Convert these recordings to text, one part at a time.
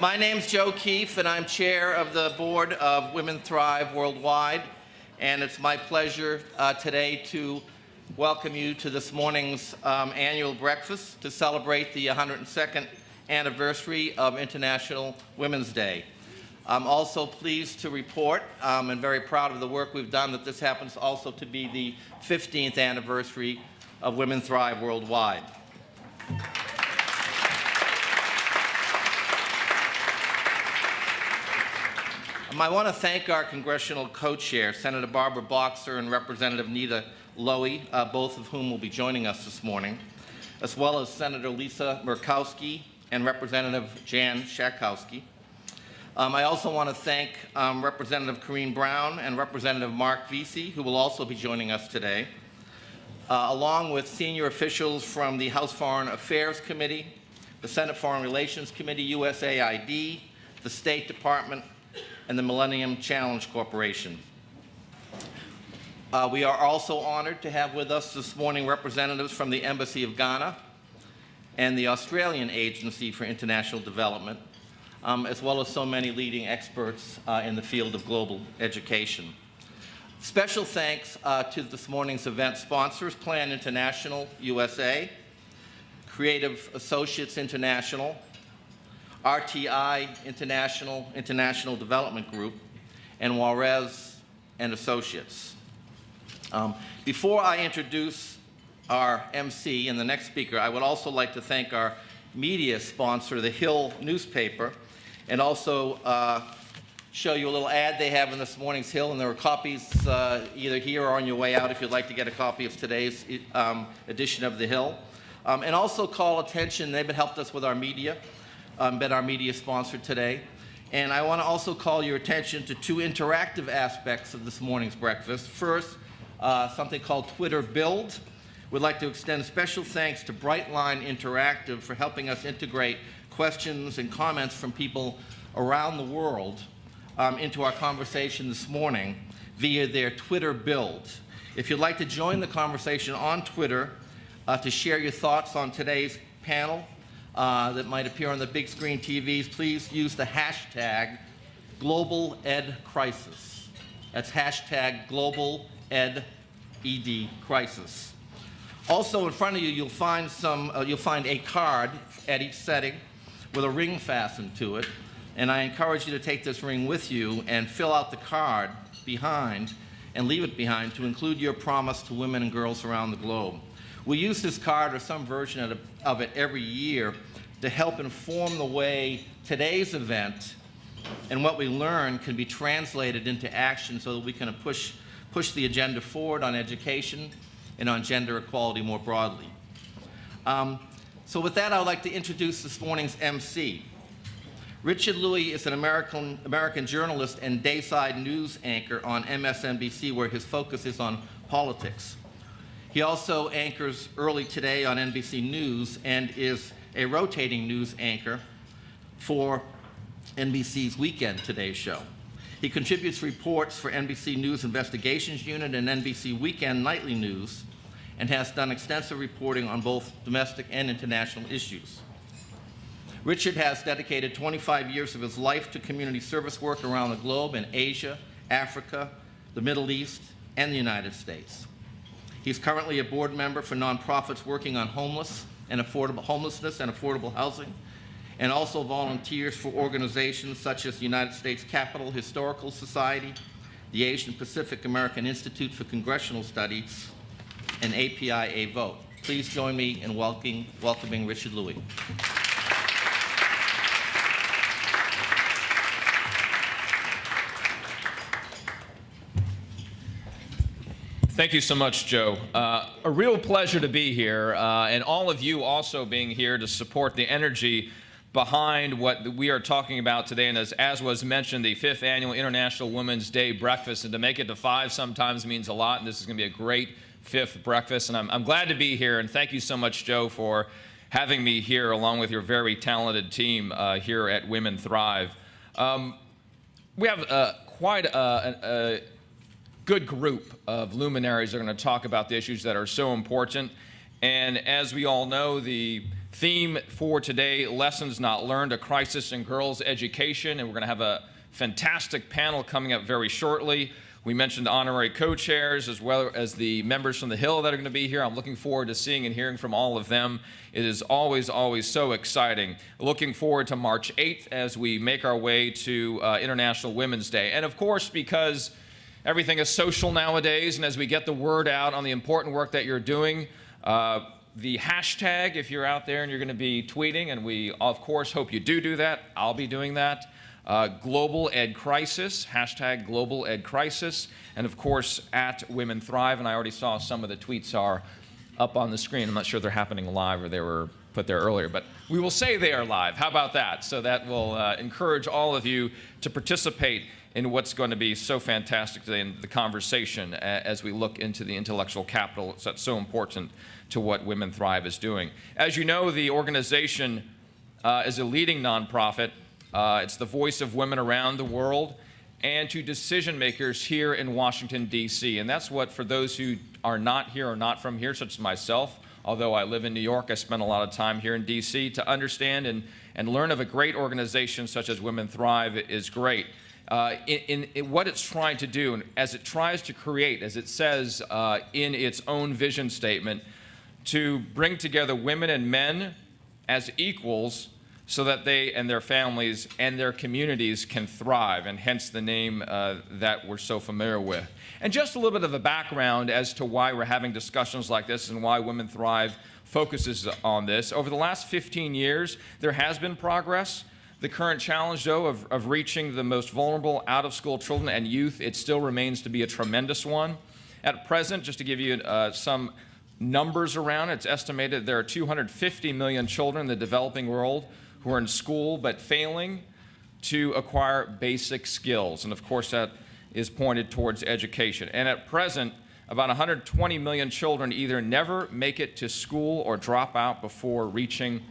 My name's Joe Keefe, and I'm chair of the board of Women Thrive Worldwide. And it's my pleasure today to welcome you to this morning's annual breakfast to celebrate the 102nd anniversary of International Women's Day. I'm also pleased to report, and very proud of the work we've done, that this happens also to be the 15th anniversary of Women Thrive Worldwide. I want to thank our congressional co-chair, Senator Barbara Boxer and Representative Nita Lowy, both of whom will be joining us this morning, as well as Senator Lisa Murkowski and Representative Jan Schakowsky. I also want to thank Representative Corrine Brown and Representative Mark Vesey, who will also be joining us today, along with senior officials from the House Foreign Affairs Committee, the Senate Foreign Relations Committee, USAID, the State Department, and the Millennium Challenge Corporation. We are also honored to have with us this morning representatives from the Embassy of Ghana and the Australian Agency for International Development, as well as so many leading experts in the field of global education. Special thanks to this morning's event sponsors, Plan International USA, Creative Associates International, RTI International Development Group, and Juarez and Associates. Before I introduce our MC and the next speaker, I would also like to thank our media sponsor, the Hill newspaper, and also show you a little ad they have in this morning's Hill, and there are copies either here or on your way out if you'd like to get a copy of today's edition of the Hill. And also call attention, they've helped us with our media, been our media sponsor today. And I want to also call your attention to two interactive aspects of this morning's breakfast. First, something called Twitter Build. We'd like to extend special thanks to Brightline Interactive for helping us integrate questions and comments from people around the world into our conversation this morning via their Twitter Build. If you'd like to join the conversation on Twitter to share your thoughts on today's panel, that might appear on the big screen TVs, please use the hashtag GlobalEdCrisis. That's hashtag GlobalEdCrisis. Also in front of you, you'll find a card at each setting with a ring fastened to it, and I encourage you to take this ring with you and fill out the card behind and leave it behind to include your promise to women and girls around the globe. We use this card or some version of it every year to help inform the way today's event and what we learn can be translated into action so that we can push the agenda forward on education and on gender equality more broadly. So with that, I would like to introduce this morning's MC. Richard Louis is an American journalist and dayside news anchor on MSNBC, where his focus is on politics. He also anchors Early Today on NBC News and is a rotating news anchor for NBC's Weekend Today show. He contributes reports for NBC News Investigations Unit and NBC Weekend Nightly News and has done extensive reporting on both domestic and international issues. Richard has dedicated 25 years of his life to community service work around the globe in Asia, Africa, the Middle East, and the United States. He's currently a board member for nonprofits working on homelessness and affordable housing, and also volunteers for organizations such as the United States Capitol Historical Society, the Asian Pacific American Institute for Congressional Studies, and API Vote. Please join me in welcoming Richard Louis. Thank you so much, Joe. A real pleasure to be here, and all of you also being here to support the energy behind what we are talking about today. And as was mentioned, the 5th Annual International Women's Day Breakfast. And to make it to 5 sometimes means a lot, and this is going to be a great 5th breakfast. And I'm glad to be here, and thank you so much, Joe, for having me here along with your very talented team here at Women Thrive. We have quite a good group of luminaries that are going to talk about the issues that are so important. And as we all know, the Theme for today, Lessons Not Learned, a Crisis in Girls' Education, and we're going to have a fantastic panel coming up very shortly. We mentioned honorary co-chairs as well as the members from the Hill that are going to be here. I'm looking forward to seeing and hearing from all of them. It is always, always so exciting. Looking forward to March 8th as we make our way to International Women's Day. And of course, because everything is social nowadays, and as we get the word out on the important work that you're doing, the hashtag, if you're out there and you're going to be tweeting, and we of course hope you do that, I'll be doing that. Global Ed Crisis, hashtag Global Ed Crisis, and of course at Women Thrive, and I already saw some of the tweets are up on the screen. I'm not sure they're happening live or they were put there earlier, but we will say they are live. How about that? So that will encourage all of you to participate in what's going to be so fantastic today in the conversation as we look into the intellectual capital that's so important to what Women Thrive is doing. As you know, the organization is a leading nonprofit. It's the voice of women around the world and to decision makers here in Washington, D.C. And that's what, for those who are not here or not from here, such as myself, although I live in New York, I spend a lot of time here in D.C., to understand and learn of a great organization such as Women Thrive is great. In what it's trying to do, and as it tries to create, as it says in its own vision statement, to bring together women and men as equals so that they and their families and their communities can thrive, and hence the name that we're so familiar with. And just a little bit of a background as to why we're having discussions like this and why Women Thrive focuses on this. Over the last 15 years, there has been progress. The current challenge, though, of reaching the most vulnerable out-of-school children and youth, it still remains to be a tremendous one. At present, just to give you some numbers around it, it's estimated there are 250 million children in the developing world who are in school but failing to acquire basic skills. And of course, that is pointed towards education. And at present, about 120 million children either never make it to school or drop out before reaching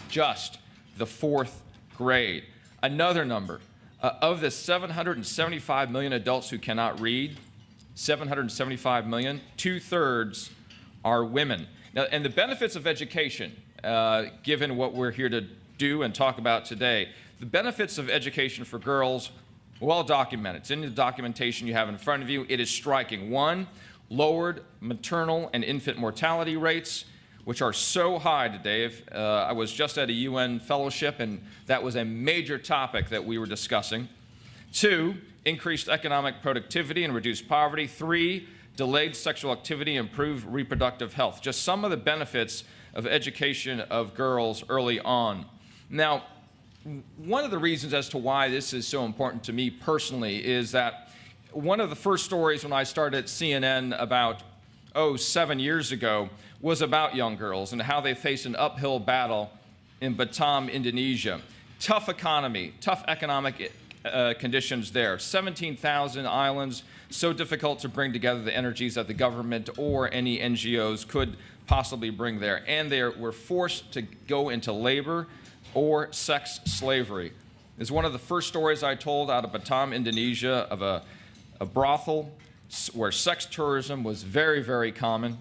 just the 4th grade. Another number, of the 775 million adults who cannot read, 775 million, 2/3 are women. Now, and the benefits of education, given what we're here to do and talk about today, the benefits of education for girls, well documented. It's in the documentation you have in front of you. It is striking. One, lowered maternal and infant mortality rates, which are so high today. I was just at a UN fellowship, and that was a major topic that we were discussing. 2, increased economic productivity and reduced poverty. 3, delayed sexual activity, improved reproductive health. Just some of the benefits of education of girls early on. Now, one of the reasons as to why this is so important to me personally is that one of the first stories when I started at CNN about 7 years ago was about young girls and how they face an uphill battle in Batam, Indonesia. Tough economy, tough economic conditions there. 17,000 islands, so difficult to bring together the energies that the government or any NGOs could possibly bring there. And they were forced to go into labor or sex slavery. It's one of the first stories I told out of Batam, Indonesia, of a brothel where sex tourism was very, very common.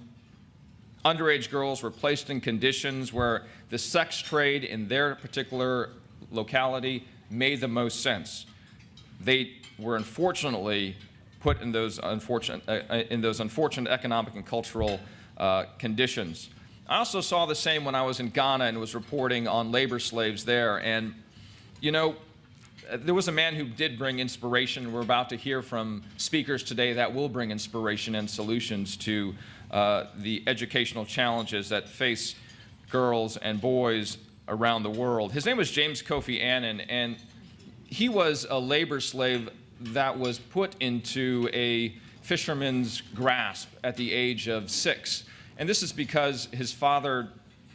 Underage girls were placed in conditions where the sex trade in their particular locality made the most sense. They were unfortunately put in those unfortunate economic and cultural conditions. I also saw the same when I was in Ghana and was reporting on labor slaves there. And, you know, there was a man who did bring inspiration. We're about to hear from speakers today that will bring inspiration and solutions to the educational challenges that face girls and boys around the world. His name was James Kofi Annan, and he was a labor slave that was put into a fisherman's grasp at the age of 6. And this is because his father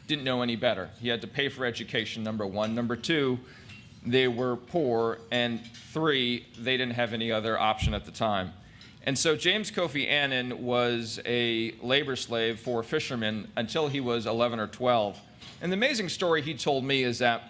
didn't know any better. He had to pay for education, number one. Number two, they were poor. And 3, they didn't have any other option at the time. And so James Kofi Annan was a labor slave for fishermen until he was 11 or 12. And the amazing story he told me is that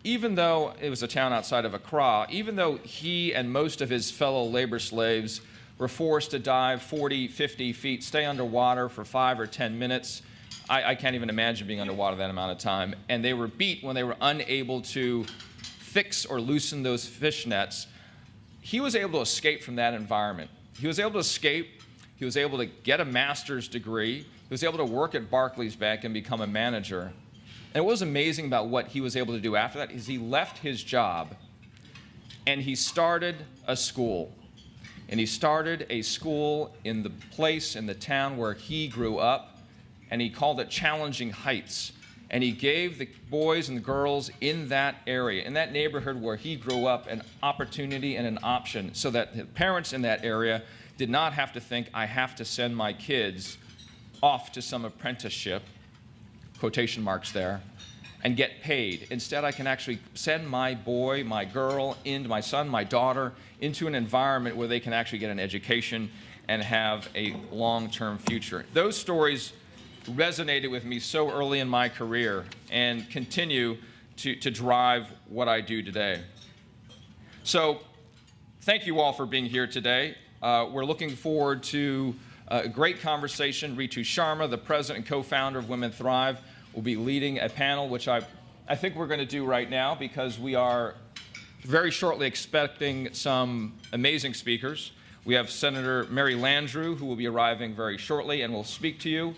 even though it was a town outside of Accra, even though he and most of his fellow labor slaves were forced to dive 40, 50 feet, stay underwater for 5 or 10 minutes, I can't even imagine being underwater that amount of time. And they were beat when they were unable to fix or loosen those fish nets. He was able to escape from that environment. He was able to escape. He was able to get a master's degree. He was able to work at Barclays Bank and become a manager. And what was amazing about what he was able to do after that is he left his job and he started a school. And he started a school in the place, in the town where he grew up, and he called it Challenging Heights. And he gave the boys and the girls in that area, in that neighborhood where he grew up, an opportunity and an option so that the parents in that area did not have to think, I have to send my kids off to some apprenticeship, quotation marks there, and get paid. Instead, I can actually send my boy, my girl, my son, my daughter, into an environment where they can actually get an education and have a long-term future. Those stories resonated with me so early in my career and continue to drive what I do today. So, thank you all for being here today. We're looking forward to a great conversation. Ritu Sharma, the president and co-founder of Women Thrive, will be leading a panel, which I think we're going to do right now because we are very shortly expecting some amazing speakers. We have Senator Mary Landrieu, who will be arriving very shortly and will speak to you.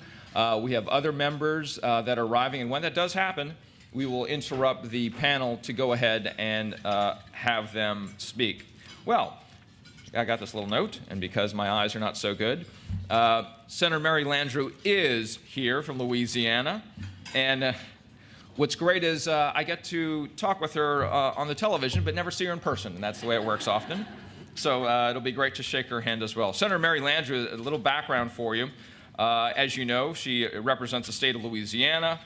We have other members that are arriving, and when that does happen, we will interrupt the panel to go ahead and have them speak. Well, I got this little note, and because my eyes are not so good, Senator Mary Landrieu is here from Louisiana, and what's great is I get to talk with her on the television, but never see her in person, and that's the way it works often. So it'll be great to shake her hand as well. Senator Mary Landrieu, a little background for you. As you know, she represents the state of Louisiana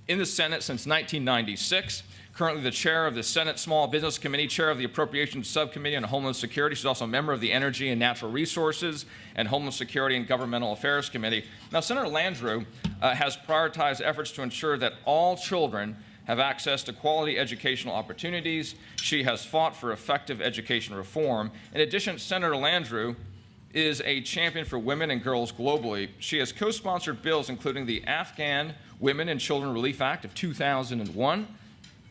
in the Senate since 1996. Currently the chair of the Senate Small Business Committee, chair of the Appropriations Subcommittee on Homeland Security. She's also a member of the Energy and Natural Resources and Homeland Security and Governmental Affairs Committee. Now, Senator Landrieu has prioritized efforts to ensure that all children have access to quality educational opportunities. She has fought for effective education reform. In addition, Senator Landrieu is a champion for women and girls globally. She has co-sponsored bills including the Afghan Women and Children Relief Act of 2001,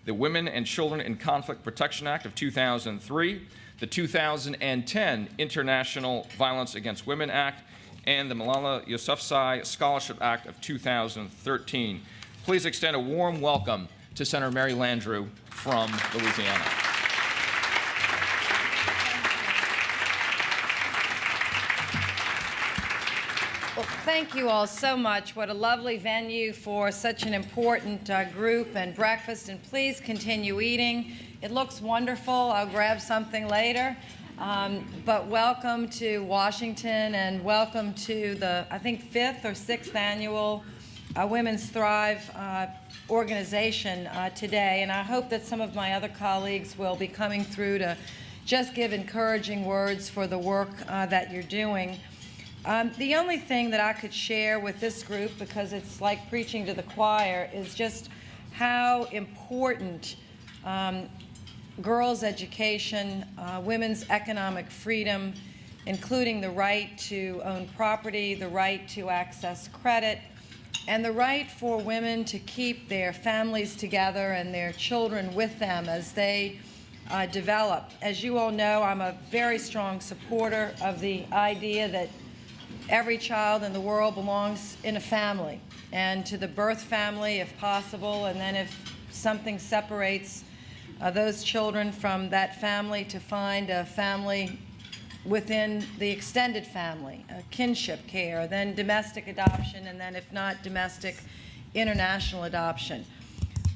the Women and Children in Conflict Protection Act of 2003, the 2010 International Violence Against Women Act, and the Malala Yousafzai Scholarship Act of 2013. Please extend a warm welcome to Senator Mary Landrieu from Louisiana. Well, thank you all so much. What a lovely venue for such an important group and breakfast. And please continue eating. It looks wonderful. I'll grab something later. But welcome to Washington and welcome to the, I think, 5th or 6th annual Women's Thrive organization today. And I hope that some of my other colleagues will be coming through to just give encouraging words for the work that you're doing. The only thing that I could share with this group, because it's like preaching to the choir, is just how important girls' education, women's economic freedom, including the right to own property, the right to access credit, and the right for women to keep their families together and their children with them as they develop. As you all know, I'm a very strong supporter of the idea that every child in the world belongs in a family, and to the birth family if possible, and then if something separates those children from that family, to find a family within the extended family, kinship care, then domestic adoption, and then if not domestic, international adoption.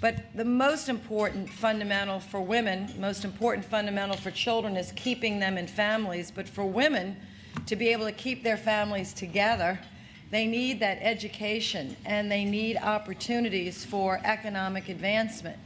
But the most important fundamental for women, most important fundamental for children is keeping them in families, but for women, to be able to keep their families together, they need that education and they need opportunities for economic advancement.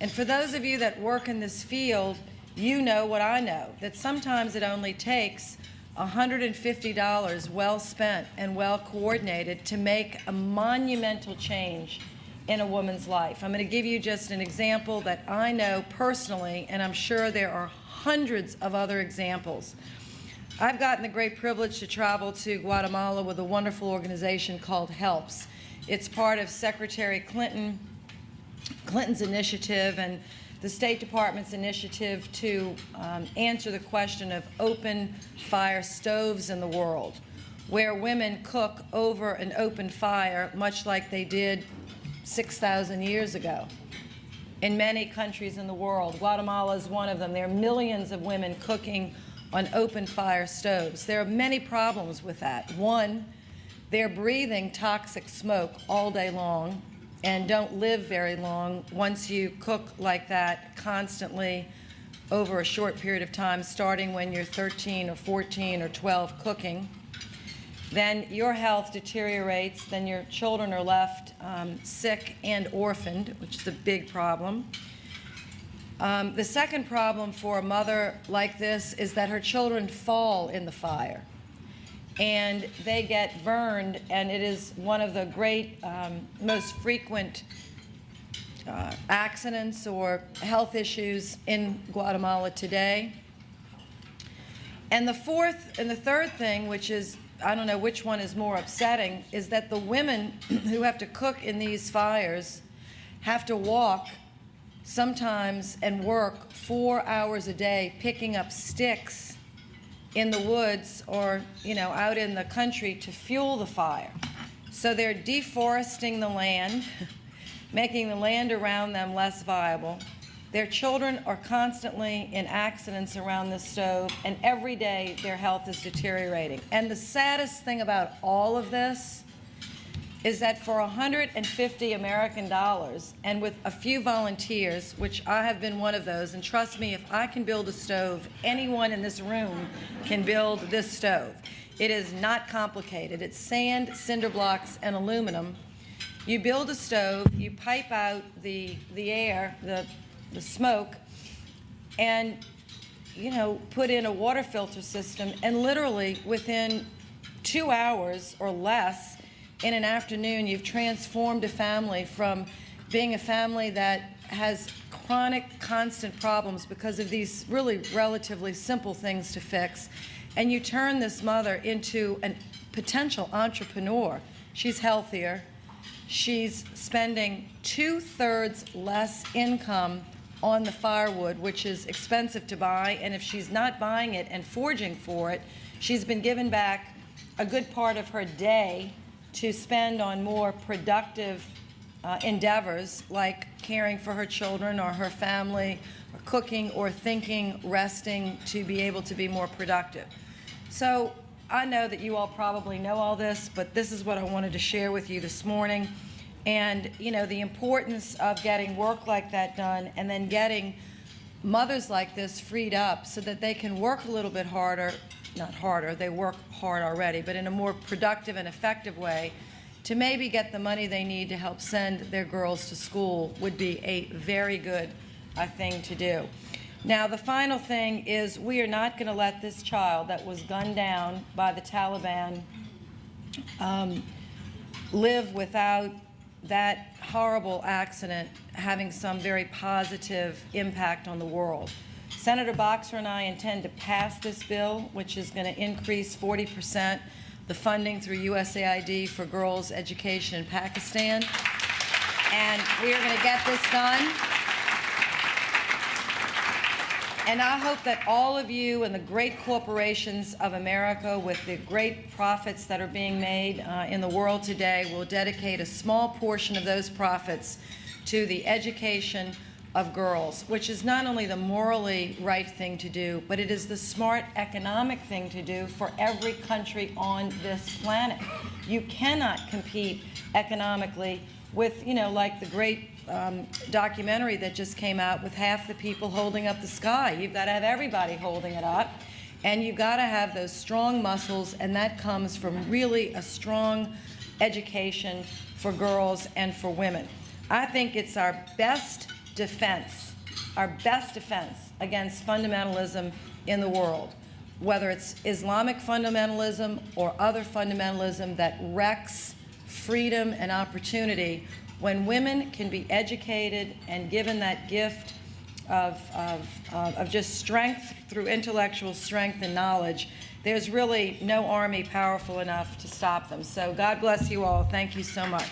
And for those of you that work in this field, you know what I know, that sometimes it only takes $150 well spent and well coordinated to make a monumental change in a woman's life. I'm going to give you just an example that I know personally, and I'm sure there are hundreds of other examples. I've gotten the great privilege to travel to Guatemala with a wonderful organization called HELPS. It's part of Secretary Clinton's initiative and the State Department's initiative to answer the question of open fire stoves in the world, where women cook over an open fire, much like they did 6,000 years ago in many countries in the world. Guatemala is one of them. There are millions of women cooking on open fire stoves. There are many problems with that. One, they're breathing toxic smoke all day long and don't live very long once you cook like that constantly over a short period of time, starting when you're 13 or 14 or 12 cooking. Then your health deteriorates, then your children are left sick and orphaned, which is a big problem. The second problem for a mother like this is that her children fall in the fire and they get burned, and it is one of the great, most frequent accidents or health issues in Guatemala today. And the third thing, which is, I don't know which one is more upsetting, is that the women who have to cook in these fires have to walk sometimes and work 4 hours a day picking up sticks in the woods or, out in the country to fuel the fire. So they're deforesting the land, making the land around them less viable. Their children are constantly in accidents around the stove, and every day their health is deteriorating. And the saddest thing about all of this is that for $150 American, and with a few volunteers, which I have been one of those, and trust me, if I can build a stove, anyone in this room can build this stove. It is not complicated. It's sand, cinder blocks, and aluminum. You build a stove, you pipe out the air, the smoke, and put in a water filter system, and literally within 2 hours or less in an afternoon, you've transformed a family from being a family that has chronic, constant problems because of these really relatively simple things to fix, and you turn this mother into a potential entrepreneur. She's healthier. She's spending 2/3 less income on the firewood, which is expensive to buy, and if she's not buying it and foraging for it, she's been given back a good part of her day to spend on more productive endeavors like caring for her children or her family, or cooking or thinking, resting, to be able to be more productive. So I know that you all probably know all this, but this is what I wanted to share with you this morning. And the importance of getting work like that done and then getting mothers like this freed up so that they can work a little bit harder, not harder, they work hard already, but in a more productive and effective way to maybe get the money they need to help send their girls to school would be a very good thing to do. Now, the final thing is we are not going to let this child that was gunned down by the Taliban live without that horrible accident having some very positive impact on the world. Senator Boxer and I intend to pass this bill, which is going to increase 40% the funding through USAID for girls' education in Pakistan. And we are going to get this done. And I hope that all of you and the great corporations of America with the great profits that are being made in the world today will dedicate a small portion of those profits to the education of girls, which is not only the morally right thing to do, but it is the smart economic thing to do for every country on this planet. You cannot compete economically with, like the great documentary that just came out with half the people holding up the sky. You've got to have everybody holding it up, and you've got to have those strong muscles, and that comes from really a strong education for girls and for women. I think it's our best defense against fundamentalism in the world, whether it's Islamic fundamentalism or other fundamentalism that wrecks freedom and opportunity. When women can be educated and given that gift of just strength through intellectual strength and knowledge. There's really no army powerful enough to stop them. So God bless you all. Thank you so much.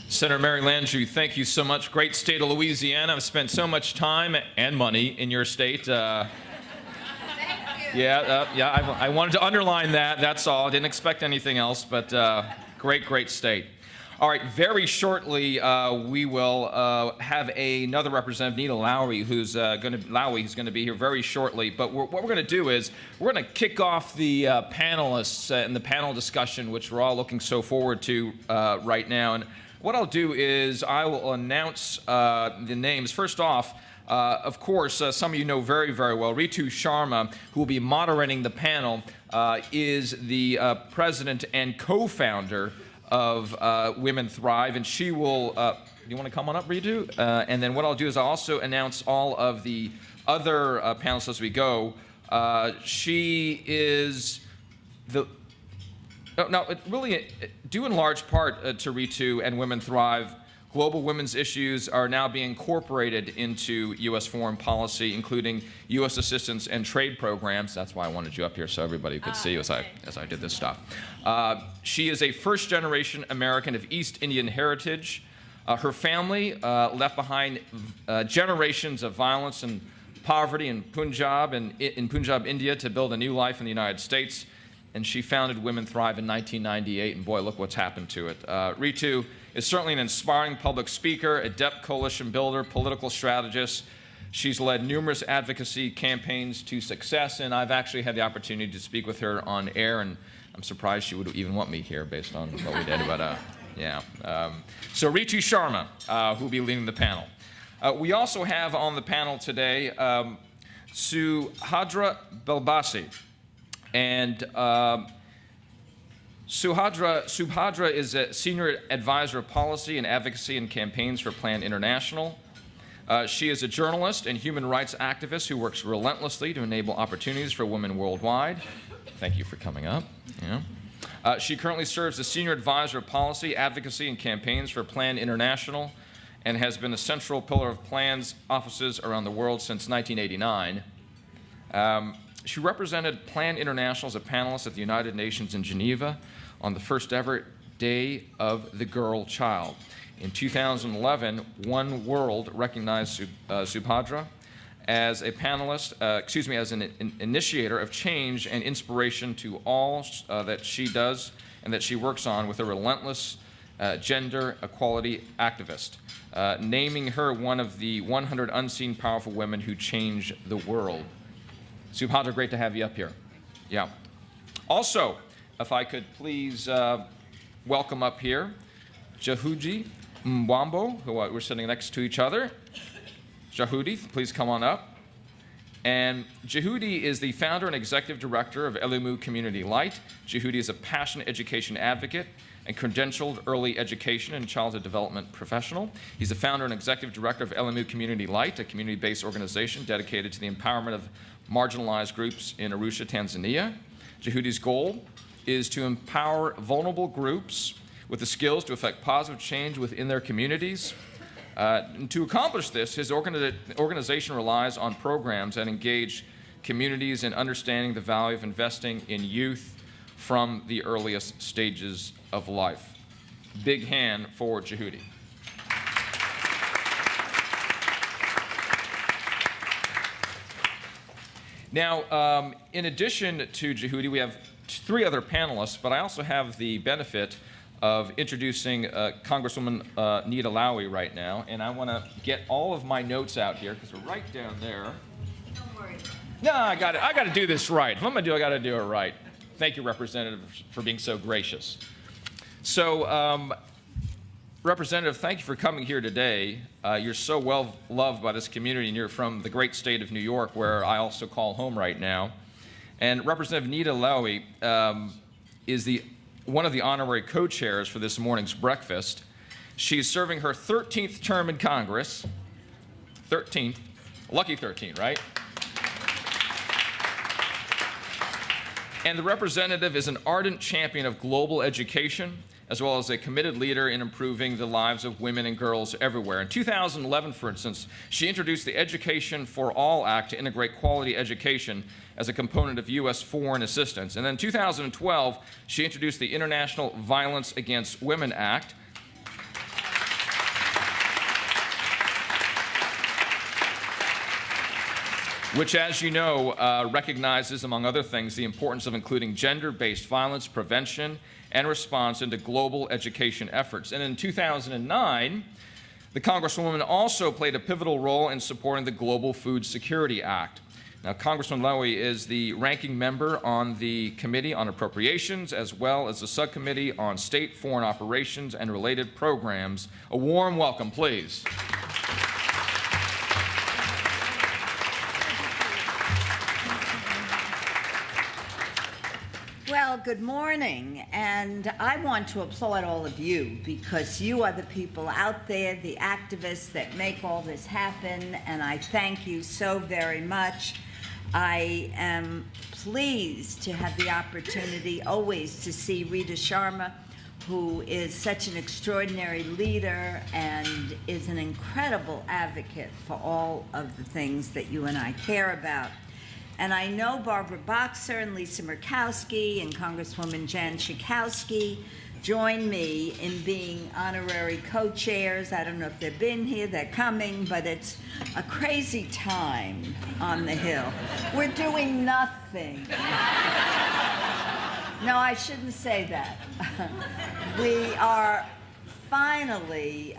Senator Mary Landrieu, thank you so much. Great state of Louisiana. I've spent so much time and money in your state. I wanted to underline that. That's all. I didn't expect anything else, but great state. All right, very shortly we will have another representative, Nita Lowry, who's going to be here very shortly. But what we're going to do is we're going to kick off the panelists and the panel discussion, which we're all looking so forward to right now. And what I'll do is I will announce the names. First off, of course, some of you know very well, Ritu Sharma, who will be moderating the panel, is the president and co-founder of Women Thrive, and she will, you want to come on up, Ritu? And then what I'll do is I'll also announce all of the other panelists as we go. She is due in large part to Ritu and Women Thrive, global women's issues are now being incorporated into U.S. foreign policy, including U.S. assistance and trade programs. That's why I wanted you up here so everybody could see you as I did this stuff. She is a first-generation American of East Indian heritage. Her family left behind generations of violence and poverty in Punjab, India, to build a new life in the United States. And she founded Women Thrive in 1998, and boy, look what's happened to it. Ritu is certainly an inspiring public speaker, adept coalition builder, political strategist. She's led numerous advocacy campaigns to success, and I've actually had the opportunity to speak with her on air, and I'm surprised she would even want me here based on what we did, but So Ritu Sharma, who will be leading the panel. We also have on the panel today Subhadra Belbasi. And Subhadra is a senior advisor of policy and advocacy and campaigns for Plan International. She is a journalist and human rights activist who works relentlessly to enable opportunities for women worldwide. Thank you for coming up. Yeah. She currently serves as senior advisor of policy, advocacy, and campaigns for Plan International, and has been a central pillar of Plan's offices around the world since 1989. She represented Plan International as a panelist at the United Nations in Geneva on the first ever Day of the Girl Child. In 2011, One World recognized Subhadra as a panelist, as an initiator of change and inspiration to all that she does and that she works on with a relentless gender equality activist, naming her one of the 100 unseen powerful women who change the world. Subhadra, great to have you up here. Yeah. Also, if I could please welcome up here Jehudi Mwambo, who we're sitting next to each other. Jehudi, please come on up. And Jehudi is the founder and executive director of Elimu Community Light. Jehudi is a passionate education advocate and credentialed early education and childhood development professional. He's the founder and executive director of Elimu Community Light, a community-based organization dedicated to the empowerment of marginalized groups in Arusha, Tanzania. Jehudi's goal is to empower vulnerable groups with the skills to effect positive change within their communities. And to accomplish this, his organization relies on programs that engage communities in understanding the value of investing in youth from the earliest stages of life. Big hand for Jehudi. Now, in addition to Jehudi, we have three other panelists, but I also have the benefit of introducing Congresswoman Nita Lowry right now, and I want to get all of my notes out here because we're right down there. Don't worry. No, I got to do this right. If I'm going to do it, I got to do it right. Thank you, Representative, for being so gracious. So, Representative, thank you for coming here today. You're so well loved by this community, and you're from the great state of New York, where I also call home right now. And Representative Nita Lowry is one of the honorary co-chairs for this morning's breakfast. She's serving her 13th term in Congress. 13th. Lucky 13, right? And the representative is an ardent champion of global education, as well as a committed leader in improving the lives of women and girls everywhere. In 2011, for instance, she introduced the Education for All Act to integrate quality education as a component of U.S. foreign assistance. And then in 2012, she introduced the International Violence Against Women Act, which, as you know, recognizes, among other things, the importance of including gender-based violence prevention and response into global education efforts. And in 2009, the Congresswoman also played a pivotal role in supporting the Global Food Security Act. Now, Congressman Lowy is the ranking member on the Committee on Appropriations, as well as the Subcommittee on State Foreign Operations and Related Programs. A warm welcome, please. Well, good morning, and I want to applaud all of you because you are the people out there, the activists that make all this happen, and I thank you so very much. I am pleased to have the opportunity always to see Rita Sharma, who is such an extraordinary leader and is an incredible advocate for all of the things that you and I care about. And I know Barbara Boxer and Lisa Murkowski and Congresswoman Jan Schakowsky join me in being honorary co-chairs. I don't know if they've been here, they're coming, but it's a crazy time on the Hill. We're doing nothing. No, I shouldn't say that. We are finally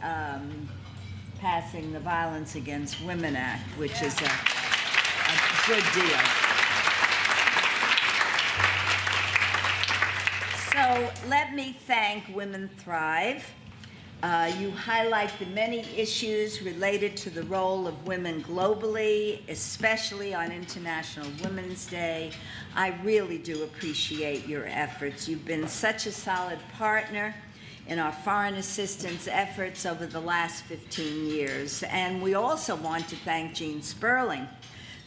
passing the Violence Against Women Act, which is a good deal. So let me thank Women Thrive. You highlight the many issues related to the role of women globally, especially on International Women's Day. I really do appreciate your efforts. You've been such a solid partner in our foreign assistance efforts over the last 15 years. And we also want to thank Gene Sperling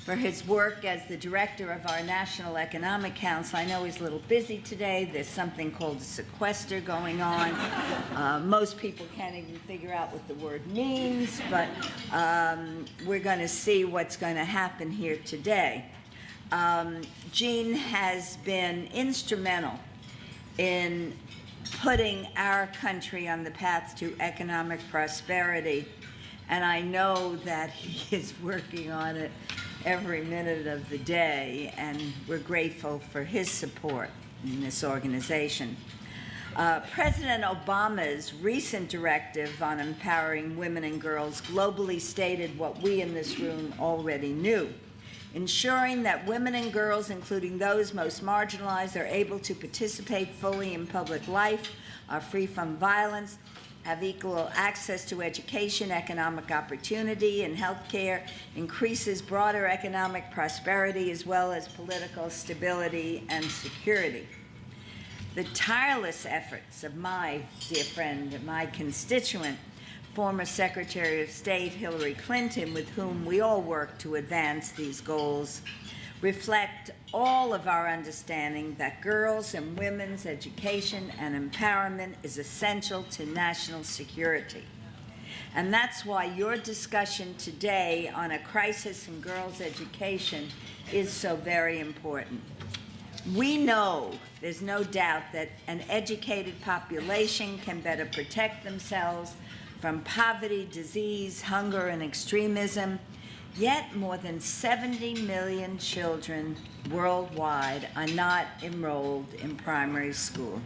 for his work as the director of our National Economic Council. I know he's a little busy today. There's something called a sequester going on. Most people can't even figure out what the word means, but we're going to see what's going to happen here today. Gene has been instrumental in putting our country on the path to economic prosperity, and I know that he is working on it every minute of the day, and we're grateful for his support in this organization. President Obama's recent directive on empowering women and girls globally stated what we in this room already knew: ensuring that women and girls, including those most marginalized, are able to participate fully in public life, are free from violence, have equal access to education, economic opportunity, and health care, increases broader economic prosperity as well as political stability and security. The tireless efforts of my dear friend, my constituent, former Secretary of State Hillary Clinton, with whom we all work to advance these goals, reflect all of our understanding that girls' and women's education and empowerment is essential to national security. And that's why your discussion today on a crisis in girls' education is so very important. We know, there's no doubt, that an educated population can better protect themselves from poverty, disease, hunger, and extremism. Yet more than 70 million children worldwide are not enrolled in primary school.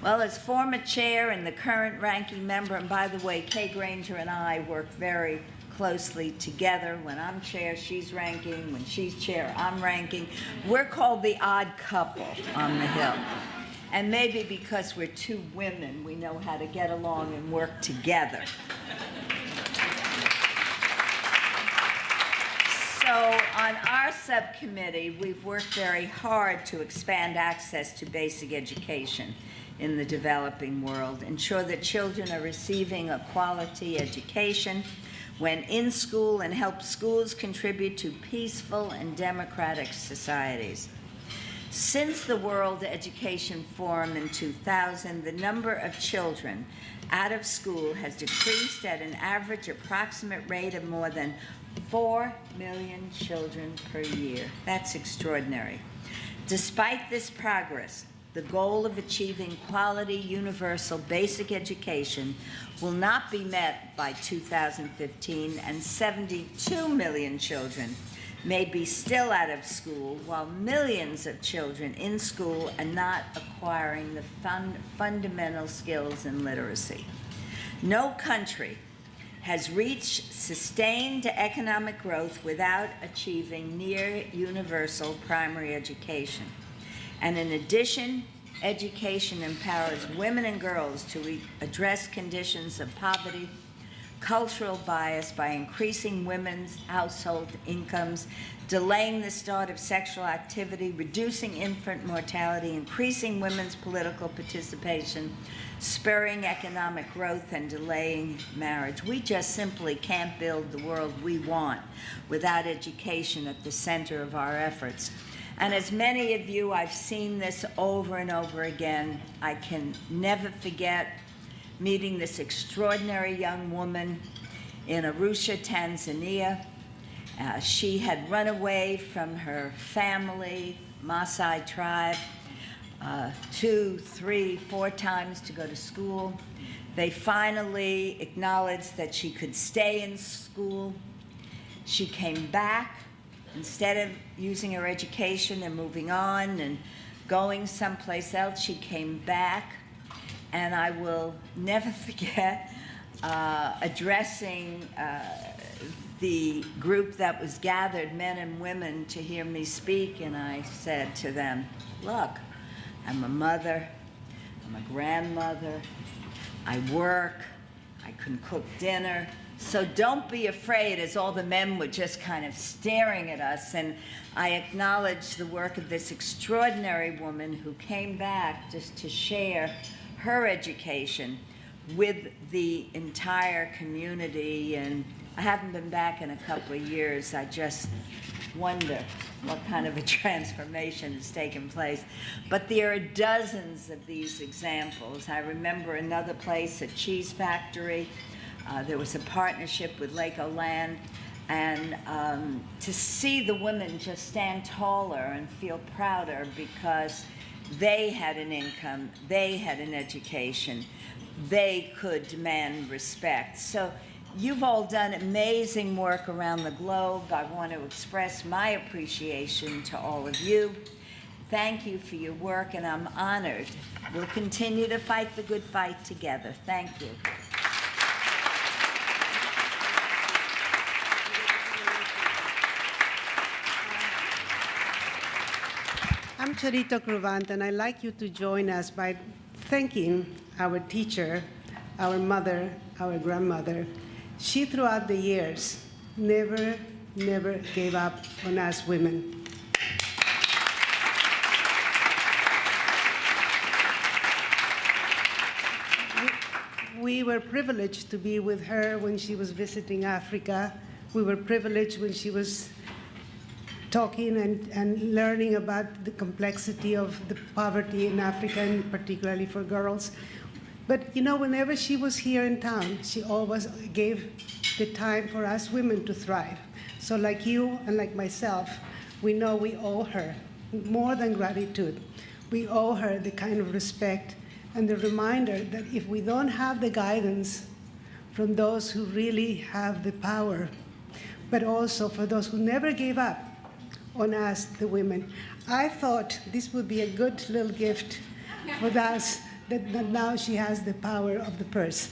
Well, as former chair and the current ranking member, and by the way, Kay Granger and I work very closely together. When I'm chair, she's ranking. When she's chair, I'm ranking. We're called the odd couple on the Hill. And maybe because we're two women, we know how to get along and work together. So on our subcommittee, we've worked very hard to expand access to basic education in the developing world, ensure that children are receiving a quality education when in school, and help schools contribute to peaceful and democratic societies. Since the World Education Forum in 2000, the number of children out of school has decreased at an average approximate rate of more than 4 million children per year. That's extraordinary. Despite this progress, the goal of achieving quality, universal, basic education will not be met by 2015, and 72 million children may be still out of school, while millions of children in school are not acquiring the fundamental skills in literacy. No country has reached sustained economic growth without achieving near universal primary education. And in addition, education empowers women and girls to address conditions of poverty, cultural bias by increasing women's household incomes, delaying the start of sexual activity, reducing infant mortality, increasing women's political participation, spurring economic growth, and delaying marriage. We just simply can't build the world we want without education at the center of our efforts. And as many of you, I've seen this over and over again. I can never forget meeting this extraordinary young woman in Arusha, Tanzania. She had run away from her family, Maasai tribe, 2, 3, 4 times to go to school. They finally acknowledged that she could stay in school. She came back. Instead of using her education and moving on and going someplace else, she came back. And I will never forget addressing the group that was gathered, men and women, to hear me speak. And I said to them, look, I'm a mother, I'm a grandmother, I work, I can cook dinner. So don't be afraid, as all the men were just kind of staring at us. And I acknowledge the work of this extraordinary woman who came back just to share her education with the entire community. And I haven't been back in a couple of years. I just wonder what kind of a transformation has taken place. But there are dozens of these examples. I remember another place, a cheese factory. There was a partnership with Lake Land, and to see the women just stand taller and feel prouder because they had an income, they had an education, they could demand respect. So you've all done amazing work around the globe. I want to express my appreciation to all of you. Thank you for your work, and I'm honored. We'll continue to fight the good fight together. Thank you. I'm Charito Cruvant, and I'd like you to join us by thanking our teacher, our mother, our grandmother. She, throughout the years, never gave up on us women. We were privileged to be with her when she was visiting Africa. We were privileged when she was talking and learning about the complexity of the poverty in Africa, and particularly for girls. But you know, whenever she was here in town, she always gave the time for us women to thrive. So like you and like myself, we know we owe her more than gratitude. We owe her the kind of respect and the reminder that if we don't have the guidance from those who really have the power, but also for those who never gave up on us, the women, I thought this would be a good little gift for us, that now she has the power of the purse.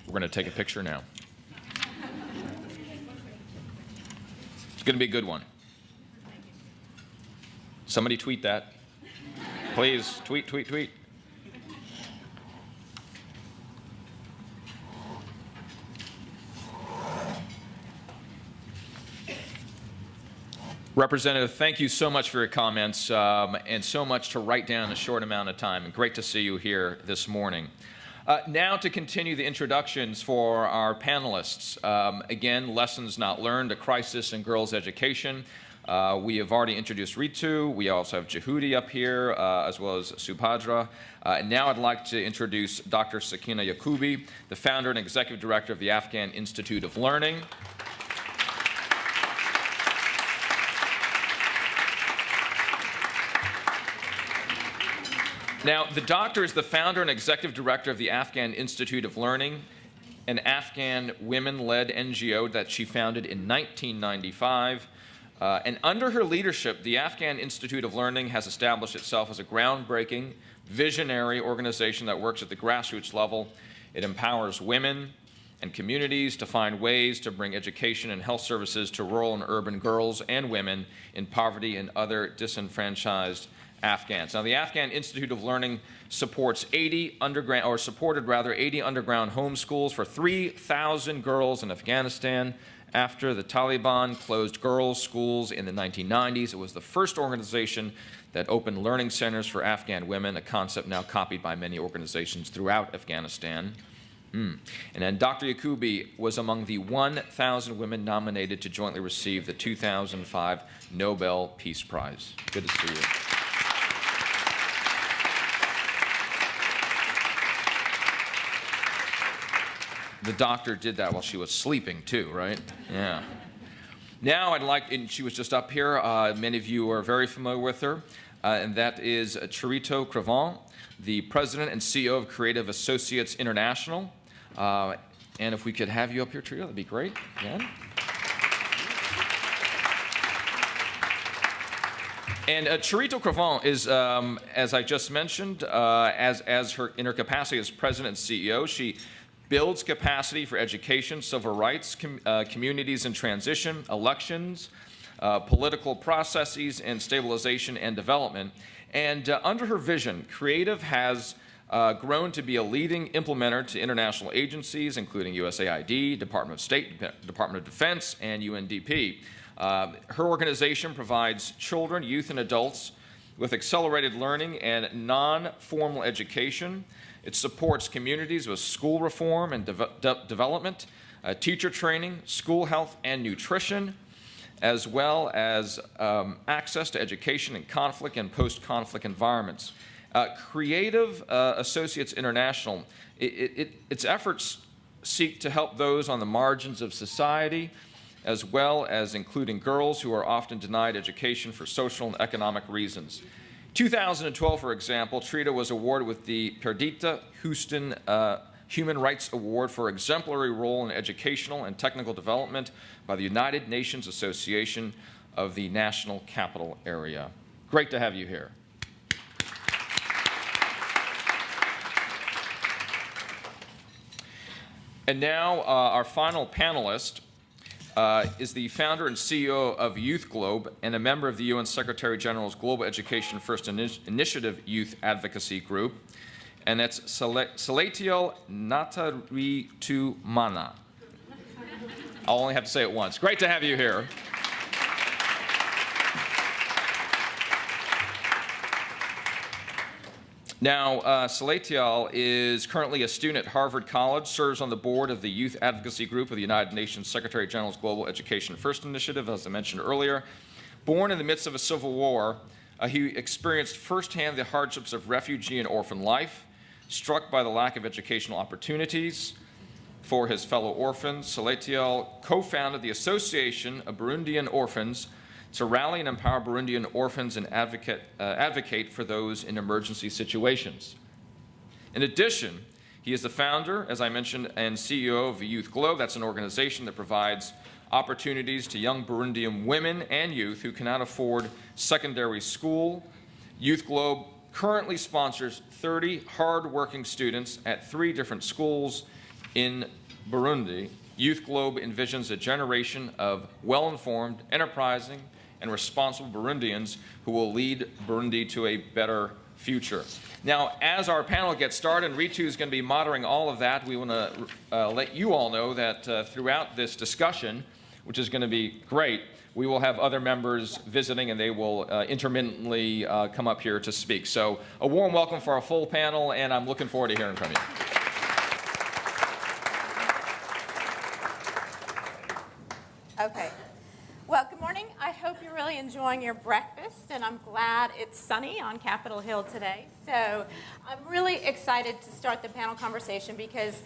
We're going to take a picture now. It's going to be a good one. Somebody tweet that. Please, tweet. Representative, thank you so much for your comments and so much to write down in a short amount of time. And great to see you here this morning. Now to continue the introductions for our panelists. Again, lessons not learned, a crisis in girls' education. We have already introduced Ritu. We also have Jehudi up here, as well as Subhadra. And now I'd like to introduce Dr. Sakina Yaqubi, the founder and executive director of the Afghan Institute of Learning. Now, the doctor is the founder and executive director of the Afghan Institute of Learning, an Afghan women-led NGO that she founded in 1995. And under her leadership, the Afghan Institute of Learning has established itself as a groundbreaking, visionary organization that works at the grassroots level. It empowers women and communities to find ways to bring education and health services to rural and urban girls and women in poverty and other disenfranchised Afghans. Now, the Afghan Institute of Learning supported 80 underground home schools for 3,000 girls in Afghanistan. After the Taliban closed girls' schools in the 1990s, it was the first organization that opened learning centers for Afghan women, a concept now copied by many organizations throughout Afghanistan. And then Dr. Yaqubi was among the 1,000 women nominated to jointly receive the 2005 Nobel Peace Prize. Good to see you. The doctor did that while she was sleeping too, right? Yeah. Now I'd like, and she was just up here, many of you are very familiar with her, and that is Charito Crevant, the president and CEO of Creative Associates International. And if we could have you up here, Charito, that'd be great. Again. And Charito Crevant is, as I just mentioned, in her capacity as president and CEO, she builds capacity for education, civil rights, communities in transition, elections, political processes, and stabilization and development. And under her vision, Creative has grown to be a leading implementer to international agencies, including USAID, Department of State, Department of Defense, and UNDP. Her organization provides children, youth, and adults with accelerated learning and non-formal education. It supports communities with school reform and development, teacher training, school health and nutrition, as well as access to education in conflict and post-conflict environments. Creative Associates International, its efforts seek to help those on the margins of society, as well as including girls who are often denied education for social and economic reasons. 2012, for example, Trita was awarded with the Perdita Houston Human Rights Award for exemplary role in educational and technical development by the United Nations Association of the National Capital Area. Great to have you here. And now our final panelist is the founder and CEO of Youth Globe and a member of the UN Secretary General's Global Education First Initiative Youth Advocacy Group, and that's Seletiel Nataritumana. I'll only have to say it once. Great to have you here. Now, Seletiel is currently a student at Harvard College, serves on the board of the Youth Advocacy Group of the United Nations Secretary General's Global Education First Initiative, as I mentioned earlier. Born in the midst of a civil war, he experienced firsthand the hardships of refugee and orphan life. Struck by the lack of educational opportunities for his fellow orphans, Seletiel co-founded the Association of Burundian Orphans to rally and empower Burundian orphans and advocate for those in emergency situations. In addition, he is the founder, as I mentioned, and CEO of Youth Globe. That's an organization that provides opportunities to young Burundian women and youth who cannot afford secondary school. Youth Globe currently sponsors 30 hard-working students at 3 different schools in Burundi. Youth Globe envisions a generation of well-informed, enterprising, and responsible Burundians who will lead Burundi to a better future. Now, as our panel gets started, and Ritu is going to be monitoring all of that, we want to let you all know that throughout this discussion, which is going to be great. We will have other members visiting, and they will intermittently come up here to speak. So a warm welcome for our full panel, and I'm looking forward to hearing from you. Okay. Well, good morning. I hope you're really enjoying your breakfast, and I'm glad it's sunny on Capitol Hill today. So I'm really excited to start the panel conversation because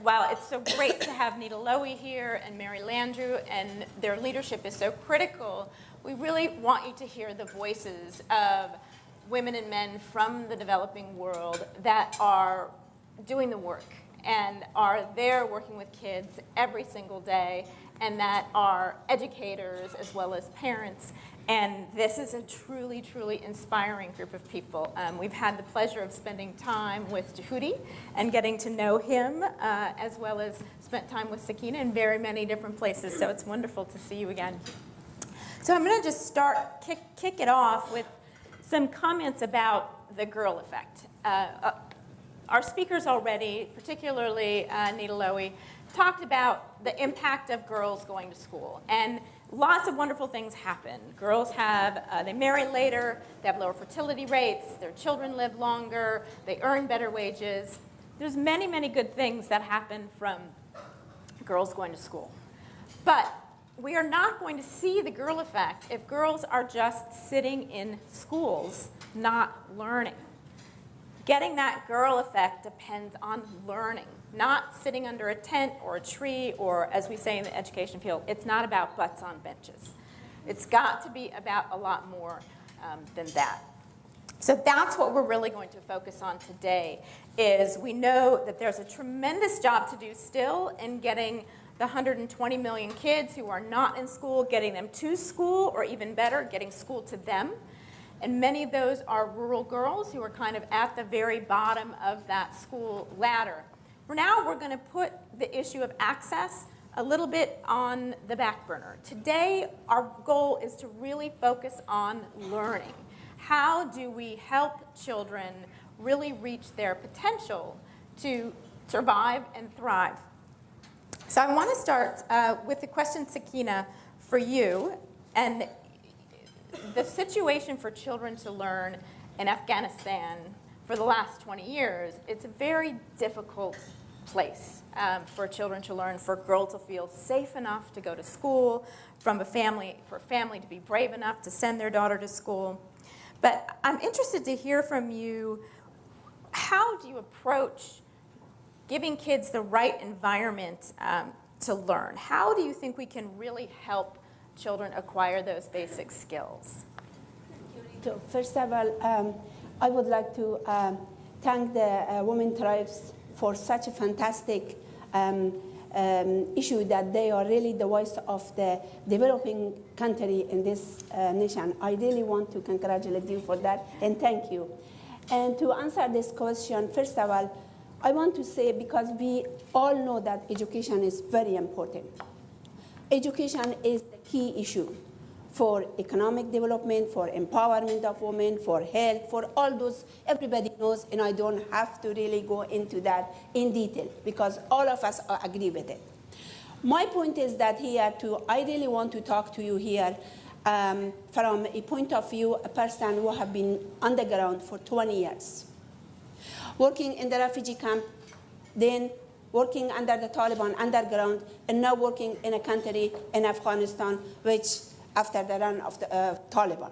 while it's so great to have Nita Lowy here and Mary Landrieu, and their leadership is so critical, we really want you to hear the voices of women and men from the developing world that are doing the work and are there working with kids every single day, and that are educators as well as parents. And this is a truly, truly inspiring group of people. We've had the pleasure of spending time with Jehudi and getting to know him, as well as spent time with Sakina in very many different places. So it's wonderful to see you again. So I'm going to just kick it off with some comments about the girl effect. Our speakers already, particularly Nita Lowy, talked about the impact of girls going to school. And lots of wonderful things happen. Girls they marry later, they have lower fertility rates, their children live longer, they earn better wages. There's many, many good things that happen from girls going to school. But we are not going to see the girl effect if girls are just sitting in schools, not learning. Getting that girl effect depends on learning, not sitting under a tent or a tree, or as we say in the education field, it's not about butts on benches. It's got to be about a lot more than that. So that's what we're really going to focus on today, is we know that there's a tremendous job to do still in getting the 120 million kids who are not in school, getting them to school, or even better, getting school to them. And many of those are rural girls who are kind of at the very bottom of that school ladder. For now, we're going to put the issue of access a little bit on the back burner. Today, our goal is to really focus on learning. How do we help children really reach their potential to survive and thrive? So I want to start with the question, Sakina, for you. And the situation for children to learn in Afghanistan for the last 20 years, it's a very difficult place for children to learn, for a girl to feel safe enough to go to school, for a family to be brave enough to send their daughter to school. But I'm interested to hear from you, how do you approach giving kids the right environment to learn? How do you think we can really help children acquire those basic skills? So first of all, I would like to thank the Women Tribes for such a fantastic issue that they are really the voice of the developing country in this nation. I really want to congratulate you for that, and thank you. And to answer this question, first of all, I want to say, because we all know that education is very important. Education is the key issue for economic development, for empowerment of women, for health, for all those, everybody knows, and I don't have to really go into that in detail because all of us agree with it. My point is that I really want to talk to you here from a point of view, a person who have been on the ground for 20 years, working in the refugee camp, then working under the Taliban underground, and now working in a country in Afghanistan, which after the run of the Taliban.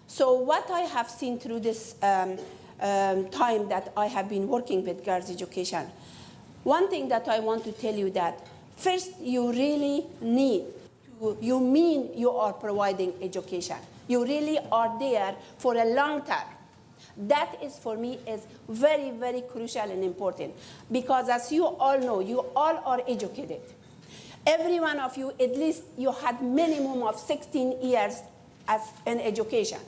So what I have seen through this time that I have been working with girls' education, one thing that I want to tell you that first you really need to, you are providing education. You really are there for a long time. That is, for me, is very, very crucial and important. Because as you all know, you all are educated. Every one of you, at least you had minimum of 16 years as in education.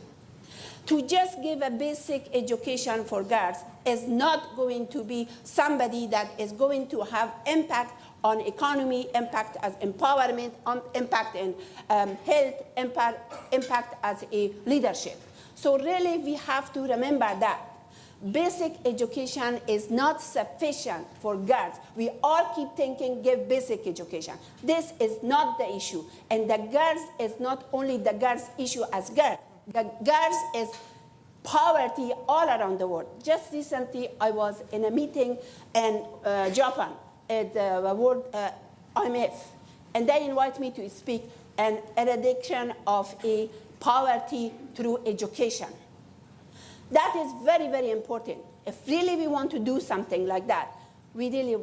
To just give a basic education for girls is not going to be somebody that is going to have impact on economy, impact as empowerment, impact in health, impact as a leadership. So really, we have to remember that. Basic education is not sufficient for girls. We all keep thinking, give basic education. This is not the issue. And the girls is not only the girls' issue as girls. The girls is poverty all around the world. Just recently, I was in a meeting in Japan at the World IMF, and they invited me to speak an eradication of a poverty through education. That is very, very important. If really we want to do something like that, we really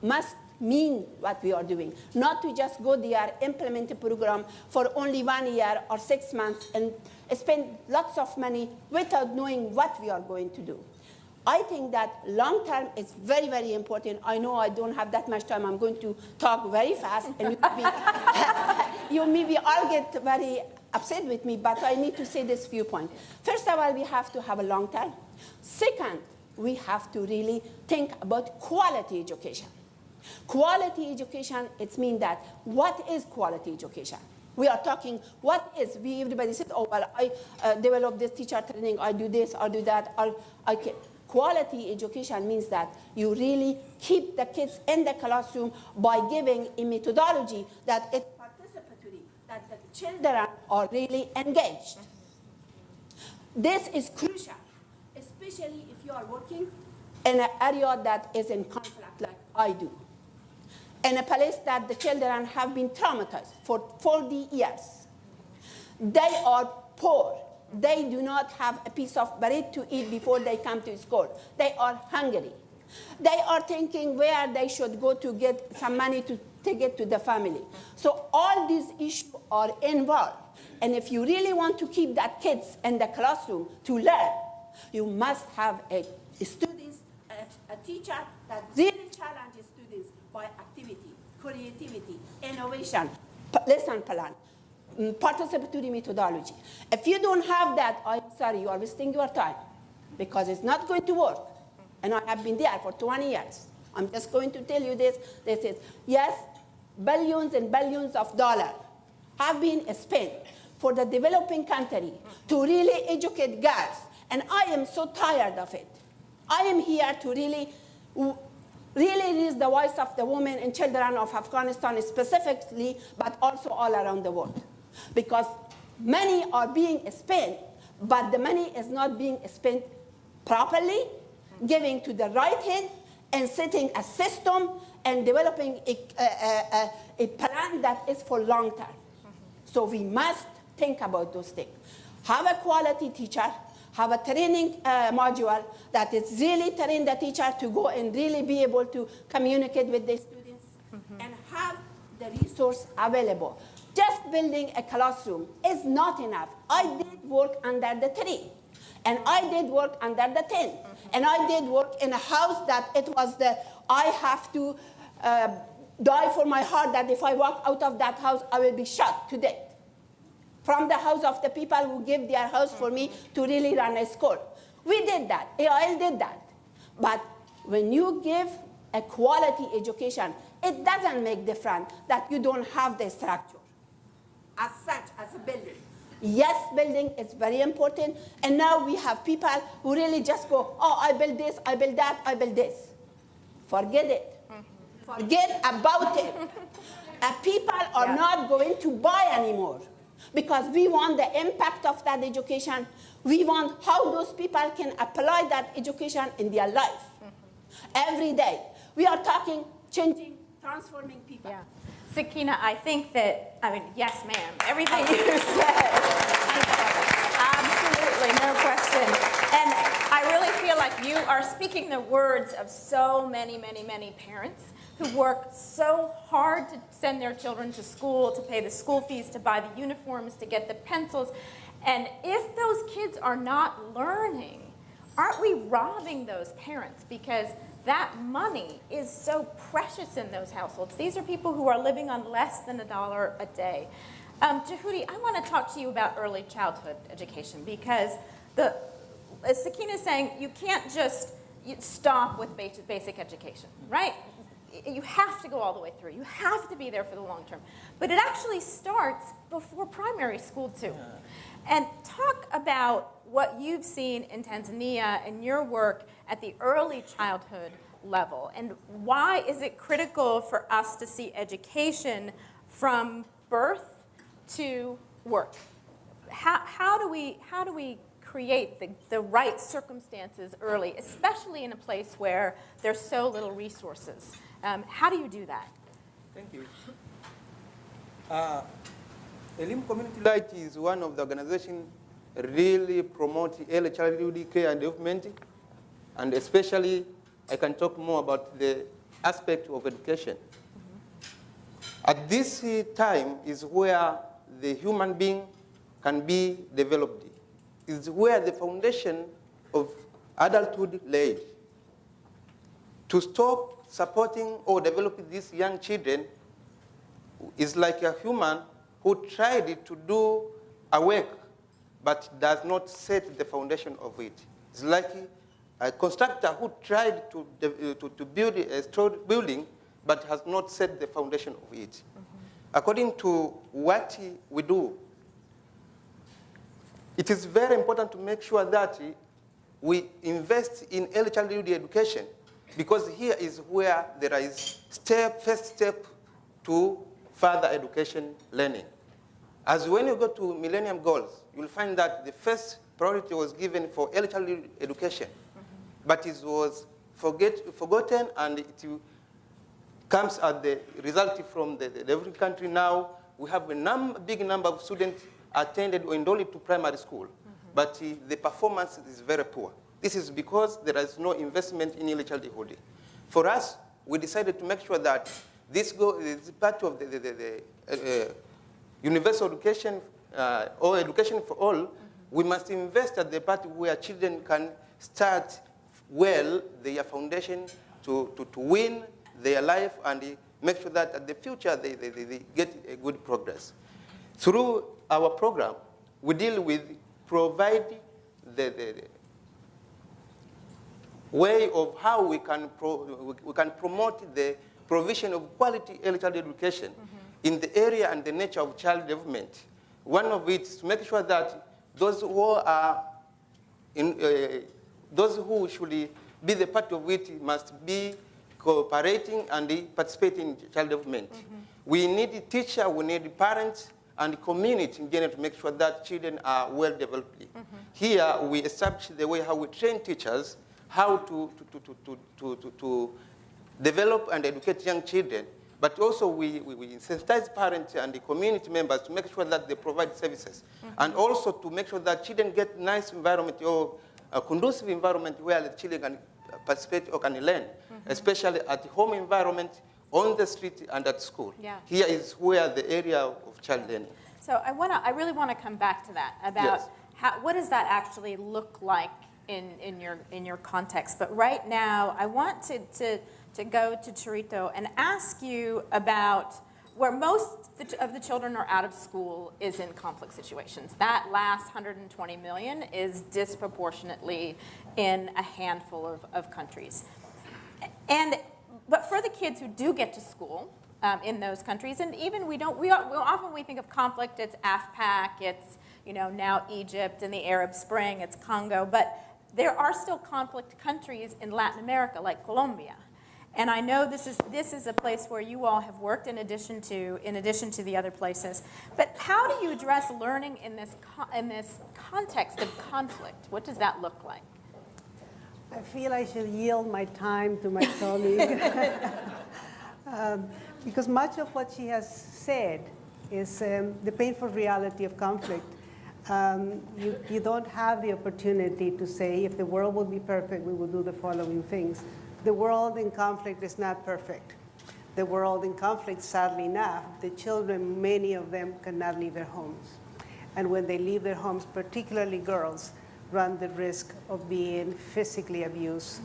must mean what we are doing, not to just go there, implement a program for only 1 year or 6 months and spend lots of money without knowing what we are going to do. I think that long term is very, very important. I know I don't have that much time. I'm going to talk very fast, and you maybe all get very upset with me, but I need to say this few points. First of all, we have to have a long term. Second, we have to really think about quality education. Quality education, it means that what is quality education? We are talking, what is, everybody said, oh, well, I develop this teacher training, I do this, I do that. Quality education means that you really keep the kids in the classroom by giving a methodology that is participatory, that the children are really engaged. This is crucial, especially if you are working in an area that is in conflict like I do. In a place that the children have been traumatized for 40 years. They are poor. They do not have a piece of bread to eat before they come to school. They are hungry. They are thinking where they should go to get some money to take it to the family. So all these issues are involved. And if you really want to keep that kids in the classroom to learn, you must have a teacher that really challenges students by activity, creativity, innovation, lesson plan, participatory methodology. If you don't have that, I'm sorry, you are wasting your time because it's not going to work. And I have been there for 20 years. I'm just going to tell you this. This is, yes, billions and billions of dollars have been spent for the developing country to really educate girls. And I am so tired of it. I am here to really raise the voice of the women and children of Afghanistan specifically, but also all around the world. Because money are being spent, but the money is not being spent properly, giving to the right hand, and setting a system and developing a plan that is for long term. So we must think about those things. Have a quality teacher, have a training module that is really train the teacher to go and really be able to communicate with the students, and have the resource available. Just building a classroom is not enough. I did work under the tree, and I did work under the tent, and I did work in a house that it was I have to die for my heart that if I walk out of that house, I will be shot to death. From the house of the people who gave their house for me to really run a school. We did that. AIL did that. But when you give a quality education, it doesn't make difference that you don't have the structure as such, as a building. Yes, building is very important. And now we have people who really just go, oh, I build this, I build that, I build this. Forget it. Forget about it. People are not going to buy anymore. Because we want the impact of that education. We want how those people can apply that education in their life. Every day. We are talking, changing, transforming people. Yeah. Sakina, I think that, yes, ma'am, everything you said. Absolutely, no question. And I really feel like you are speaking the words of so many, many, many parents who work so hard to send their children to school, to pay the school fees, to buy the uniforms, to get the pencils. And if those kids are not learning, aren't we robbing those parents? Because that money is so precious in those households. These are people who are living on less than $1 a day. Jehudi, I want to talk to you about early childhood education because as Sakina is saying, you can't just stop with basic education, right? you have to go all the way through. You have to be there for the long term. But it actually starts before primary school, too. And talk about what you've seen in Tanzania and your work at the early childhood level, and why is it critical for us to see education from birth to work? How do we create the right circumstances early, especially in a place where there's so little resources? How do you do that? Thank you. Elim Community Light is one of the organizations really promoting early childhood care and development, and especially I can talk more about the aspect of education. At this time is where the human being can be developed. Is where the foundation of adulthood laid. To stop supporting or developing these young children is like a human who tried to do a work but does not set the foundation of it. It's like a constructor who tried to build a strong building but has not set the foundation of it. Mm-hmm. According to what we do, it is very important to make sure that we invest in early childhood education, because here is where there is first step to further education learning. As when you go to Millennium Goals, you'll find that the first priority was given for early childhood education, but it was forgotten, and it comes as the result from the developing country. Now we have a big number of students attended or enrolled to primary school, but the performance is very poor. This is because there is no investment in early childhood. For us, we decided to make sure that this is part of the universal education or education for all. We must invest at the part where children can start well their foundation to win their life and make sure that at the future they get a good progress. Through our program, we deal with provide the way of how we can promote the provision of quality early childhood education in the area and the nature of child development. One of it is to make sure that those who should be the part of it must be cooperating and participating in child development. We need teachers, we need parents, and community in general to make sure that children are well developed. Here we establish the way how we train teachers how to develop and educate young children, but also we sensitize parents and the community members to make sure that they provide services, and also to make sure that children get nice environment or a conducive environment where the children can participate or can learn, especially at the home environment, on the street, and at school. Yeah. Here is where the area of child learning. So I really want to come back to that about what does that actually look like in your context. But right now, I want to go to Chirito and ask you about where most of the children are out of school is in conflict situations. That last 120 million is disproportionately in a handful of countries. But for the kids who do get to school in those countries, and even often we think of conflict, it's AFPAC, it's now Egypt and the Arab Spring, it's Congo, but there are still conflict countries in Latin America like Colombia. And I know this is a place where you all have worked in addition to the other places. But how do you address learning in this context of conflict? What does that look like? I feel I should yield my time to my colleague. Because much of what she has said is the painful reality of conflict. You don't have the opportunity to say, if the world would be perfect, we would do the following things. The world in conflict is not perfect. The world in conflict, sadly enough, the children, many of them cannot leave their homes. And when they leave their homes, particularly girls, run the risk of being physically abused.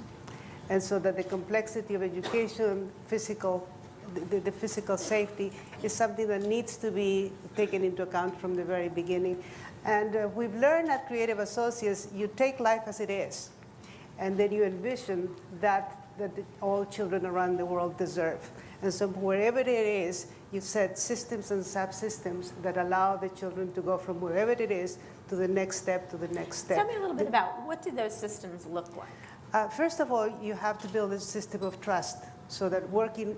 And so that the complexity of education, the physical safety is something that needs to be taken into account from the very beginning. And we've learned at Creative Associates, you take life as it is, and then you envision that that all children around the world deserve. And so wherever it is, you set systems and subsystems that allow the children to go from wherever it is to the next step, to the next step. Tell me a little bit about what do those systems look like? First of all, you have to build a system of trust so that working,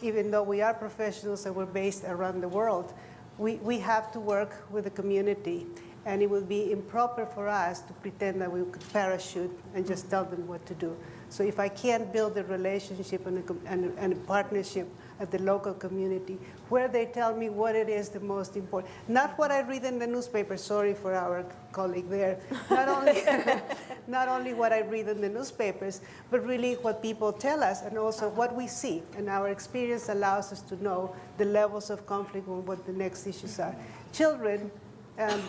even though we are professionals and we're based around the world, we have to work with the community. And it would be improper for us to pretend that we could parachute and just tell them what to do. So if I can't build a relationship and a partnership at the local community where they tell me what it is the most important, not what I read in the newspaper, sorry for our colleague there, not only what I read in the newspapers, but really what people tell us and also what we see. And our experience allows us to know the levels of conflict and what the next issues are. Children,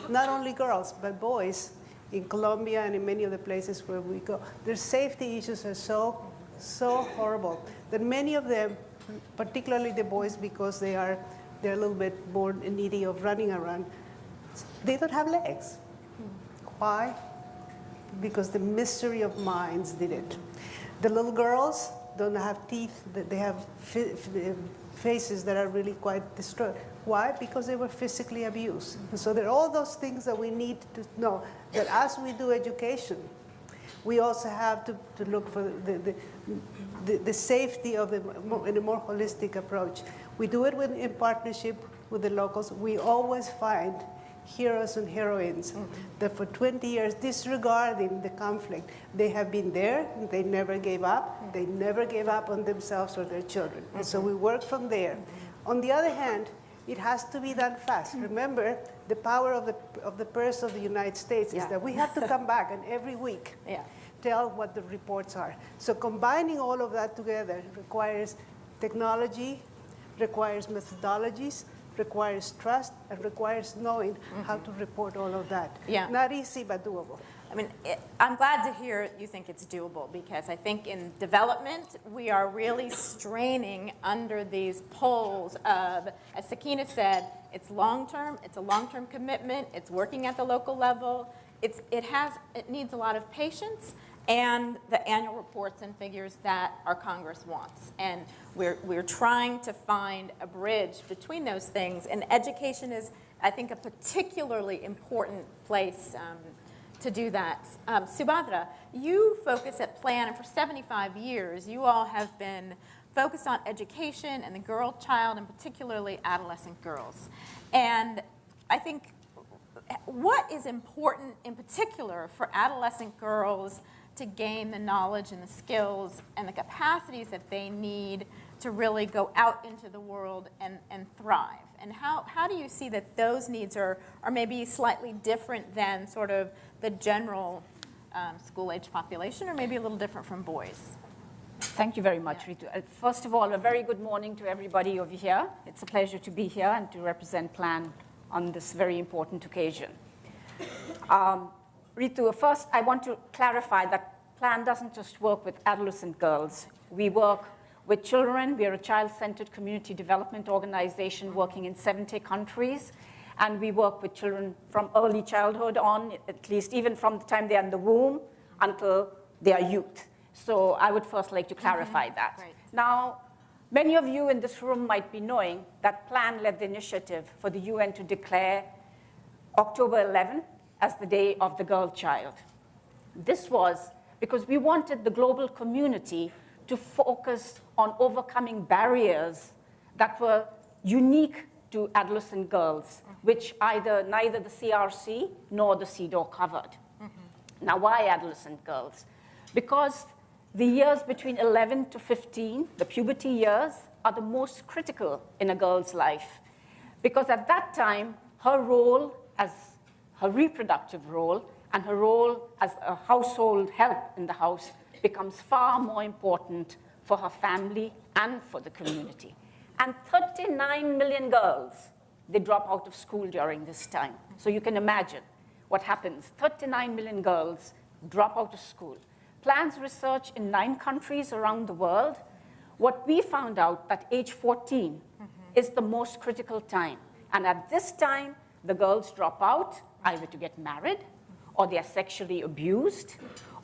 not only girls, but boys, in Colombia and in many of the places where we go, their safety issues are so horrible that many of them, particularly the boys, because they're a little bit more needy of running around, they don't have legs. Why? Because the mystery of minds did it. The little girls don't have teeth, they have faces that are really quite destroyed. Why? Because they were physically abused. And so there are all those things that we need to know, that as we do education, we also have to look for the safety of in a more holistic approach. We do it in partnership with the locals. We always find heroes and heroines that for 20 years, disregarding the conflict, they have been there, they never gave up, they never gave up on themselves or their children. And so we work from there. On the other hand, it has to be done fast. Remember, the power of the purse of the United States is that we have to come back and every week tell what the reports are. So combining all of that together requires technology, requires methodologies, requires trust, and requires knowing how to report all of that. Yeah. Not easy, but doable. I mean, I'm glad to hear you think it's doable, because I think in development, we are really straining under these poles of, as Sakina said, it's long-term, it's a long-term commitment, it's working at the local level, it needs a lot of patience, and the annual reports and figures that our Congress wants. And we're trying to find a bridge between those things, and education is, I think, a particularly important place to do that. Subhadra, you focus at Plan, and for 75 years, you all have been focused on education and the girl child, and particularly adolescent girls. And I think what is important in particular for adolescent girls to gain the knowledge and the skills and the capacities that they need to really go out into the world and thrive? And how do you see that those needs are maybe slightly different than sort of the general school-age population, or maybe a little different from boys? Thank you very much, Ritu. First of all, a very good morning to everybody over here. It's a pleasure to be here and to represent Plan on this very important occasion. Ritu, first I want to clarify that Plan doesn't just work with adolescent girls. We work with children. We are a child-centered community development organization working in 70 countries. And we work with children from early childhood on, at least even from the time they are in the womb until they are youth. So I would first like to clarify that. Right. Now, many of you in this room might be knowing that Plan led the initiative for the UN to declare October 11 as the Day of the Girl Child. This was because we wanted the global community to focus on overcoming barriers that were unique to adolescent girls, which neither the CRC nor the CEDAW covered. Now, why adolescent girls? Because the years between 11 to 15, the puberty years, are the most critical in a girl's life. Because at that time, her role as her reproductive role and her role as a household help in the house becomes far more important for her family and for the community. And 39 million girls, they drop out of school during this time. So you can imagine what happens. 39 million girls drop out of school. Plan's research in 9 countries around the world, what we found out that age 14 is the most critical time. And at this time, the girls drop out either to get married, or they are sexually abused,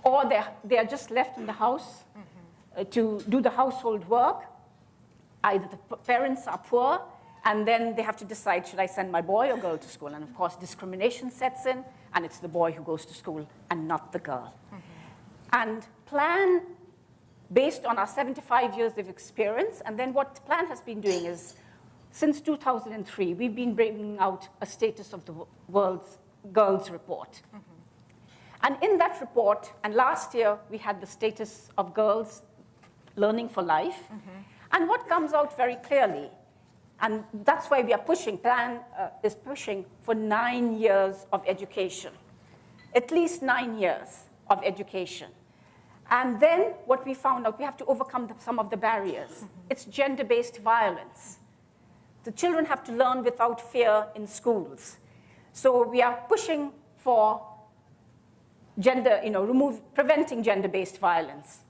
or they are just left in the house to do the household work. Either the parents are poor, and then they have to decide, should I send my boy or girl to school? And of course, discrimination sets in, and it's the boy who goes to school and not the girl. And plan, based on our 75 years of experience, and then what Plan has been doing is, since 2003, we've been bringing out a Status of the World's Girls report. And in that report, and last year we had the Status of Girls Learning for Life, and what comes out very clearly, and that's why we are pushing, Plan is pushing for 9 years of education, at least 9 years of education. And then what we found out, we have to overcome some of the barriers. It's gender-based violence. The children have to learn without fear in schools. So we are pushing for preventing gender-based violence.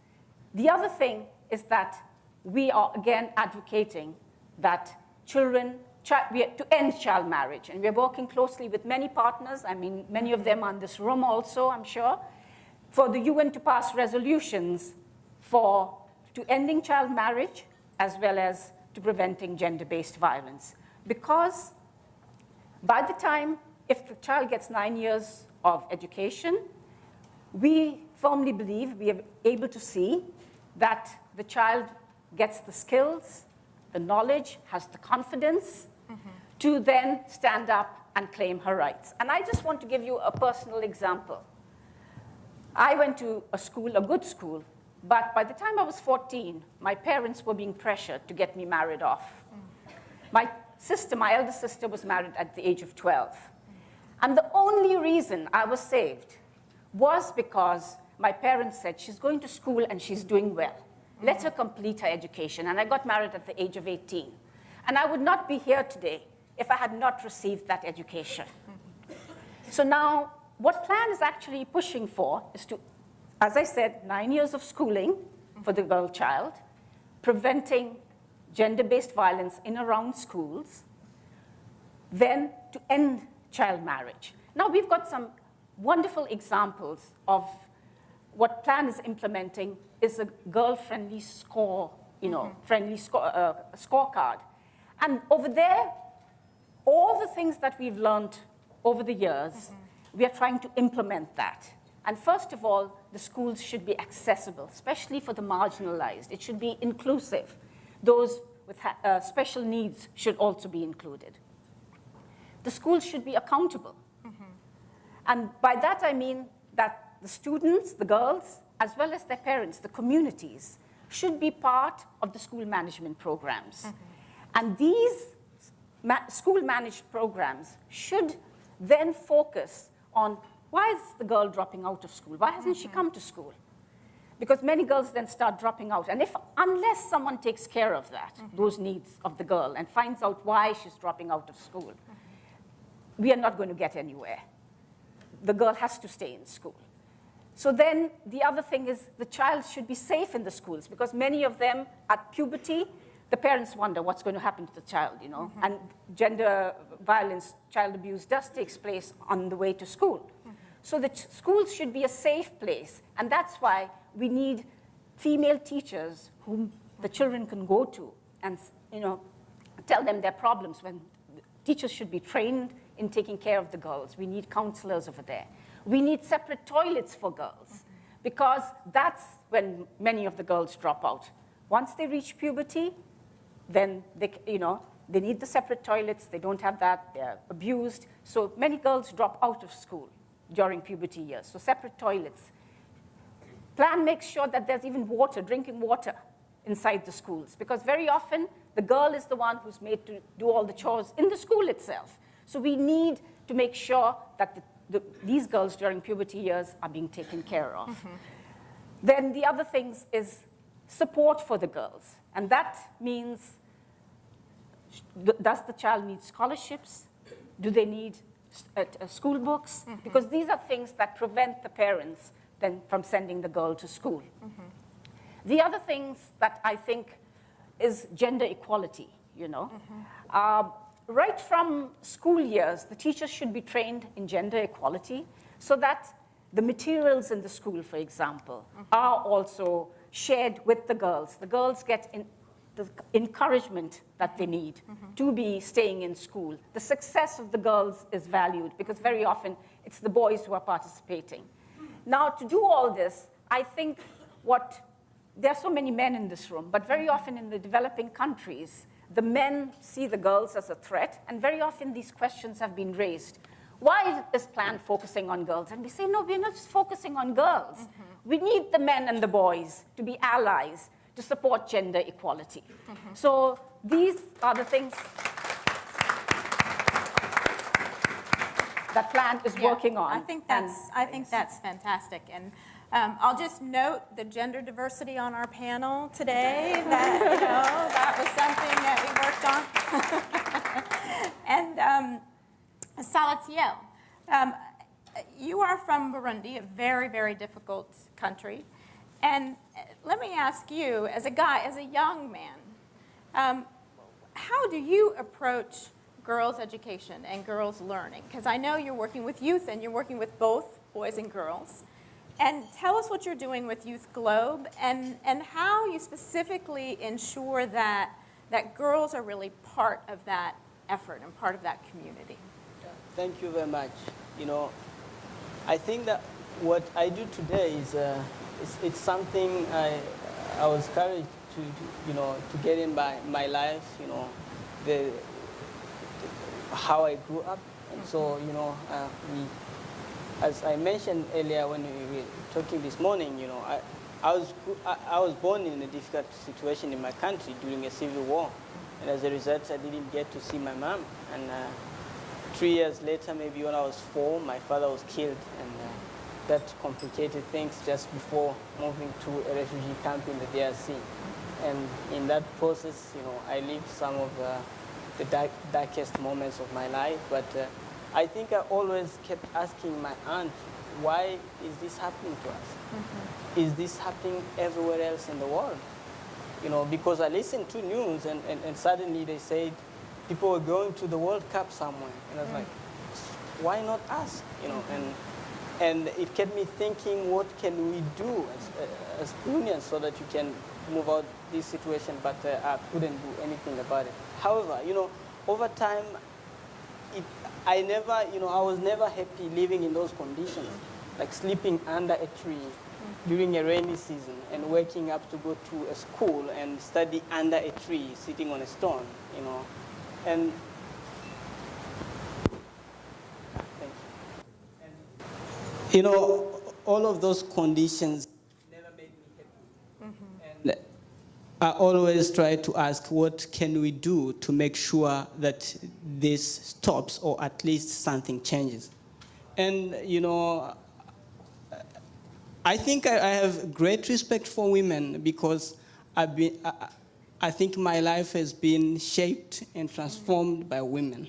The other thing is that we are again advocating that to end child marriage. And we're working closely with many partners. I mean, many of them are in this room also, I'm sure, for the UN to pass resolutions to ending child marriage as well as to preventing gender-based violence. Because by the time, if the child gets 9 years of education, we firmly believe, we are able to see that the child gets the skills, the knowledge, has the confidence to then stand up and claim her rights. And I just want to give you a personal example. I went to a school, a good school, but by the time I was 14, my parents were being pressured to get me married off. My elder sister, was married at the age of 12. And the only reason I was saved was because my parents said, she's going to school and she's doing well. Let her complete her education. And I got married at the age of 18. And I would not be here today if I had not received that education. So now, what Plan is actually pushing for is to, as I said, 9 years of schooling for the girl child, preventing gender-based violence in around schools, then to end child marriage. Now, we've got some wonderful examples of what Plan is implementing is a girl-friendly score, scorecard. And over there, all the things that we've learned over the years, we are trying to implement that. And first of all, the schools should be accessible, especially for the marginalized. It should be inclusive. Those with special needs should also be included. The schools should be accountable. And by that I mean that the students, the girls, as well as their parents, the communities, should be part of the school management programs. And these school-managed programs should then focus on why is the girl dropping out of school? Why hasn't she come to school? Because many girls then start dropping out. And unless someone takes care of that, those needs of the girl, and finds out why she's dropping out of school, we are not going to get anywhere. The girl has to stay in school. So then the other thing is the child should be safe in the schools, because many of them at puberty, the parents wonder what's going to happen to the child, and gender violence, child abuse does take place on the way to school. So the schools should be a safe place, and that's why we need female teachers whom the children can go to and tell them their problems. When teachers should be trained in taking care of the girls. We need counselors over there. We need separate toilets for girls, because that's when many of the girls drop out. Once they reach puberty, then they need the separate toilets. They don't have that. They're abused. So many girls drop out of school during puberty years. So separate toilets. Plan makes sure that there's even water, drinking water, inside the schools, because very often the girl is the one who's made to do all the chores in the school itself. So we need to make sure that these girls during puberty years are being taken care of. Then the other things is support for the girls. And that means, does the child need scholarships? Do they need school books? Because these are things that prevent the parents then from sending the girl to school. The other things that I think is gender equality, Right from school years, the teachers should be trained in gender equality so that the materials in the school, for example, are also shared with the girls. The girls get the encouragement that they need to be staying in school. The success of the girls is valued because very often it's the boys who are participating. Now, to do all this, I think there are so many men in this room, but very often in the developing countries, the men see the girls as a threat, and very often these questions have been raised. Why is Plan focusing on girls? And we say, no, we're not just focusing on girls. We need the men and the boys to be allies to support gender equality. So these are the things that Plan is working on. I think that's fantastic. And I'll just note the gender diversity on our panel today. That was something that we worked on. And Salatiel, you are from Burundi, a very, very difficult country. And let me ask you, as a young man, how do you approach girls' education and girls' learning? Because I know you're working with youth and you're working with both boys and girls. And tell us what you're doing with Youth Globe and how you specifically ensure that girls are really part of that effort and part of that community. Thank you very much. I think that what I do today is it's something I was encouraged to get in by my life. How I grew up, and so as I mentioned earlier when we were talking this morning, I was born in a difficult situation in my country during a civil war, and as a result, I didn't get to see my mom. And 3 years later, maybe when I was 4, my father was killed, and that complicated things just before moving to a refugee camp in the DRC. And in that process, I lived some of the darkest moments of my life. But I think I always kept asking my aunt, why is this happening to us? Is this happening everywhere else in the world? Because I listened to news, and suddenly they said people were going to the World Cup somewhere. And I was like, why not us? And it kept me thinking, what can we do as Burundians so that you can move out this situation? But I couldn't do anything about it. However, over time, I was never happy living in those conditions, like sleeping under a tree during a rainy season and waking up to go to a school and study under a tree, sitting on a stone, And thank you. All of those conditions never made me happy. And I always try to ask, what can we do to make sure that this stops or at least something changes? And, I think I have great respect for women because I think my life has been shaped and transformed by women.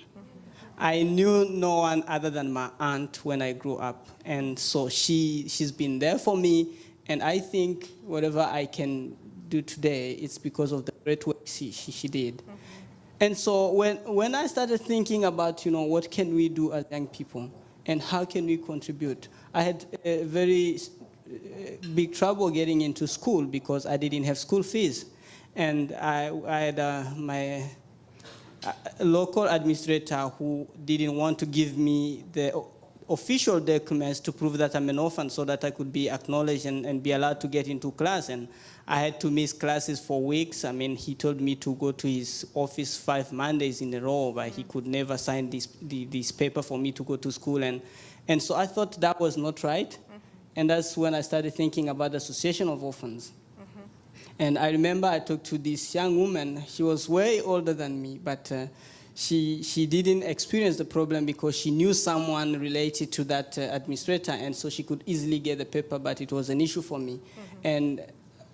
I knew no one other than my aunt when I grew up. And so she's been there for me. And I think whatever I can do today, it's because of the great work she did. And so when I started thinking about, what can we do as young people and how can we contribute, I had a very big trouble getting into school because I didn't have school fees. And I had my local administrator who didn't want to give me the official documents to prove that I'm an orphan so that I could be acknowledged and be allowed to get into class. And I had to miss classes for weeks. He told me to go to his office 5 Mondays in a row, but he could never sign this paper for me to go to school. And so I thought that was not right. And that's when I started thinking about the Association of Orphans. And I remember I talked to this young woman. She was way older than me, but she didn't experience the problem because she knew someone related to that administrator, and so she could easily get the paper, but it was an issue for me. And,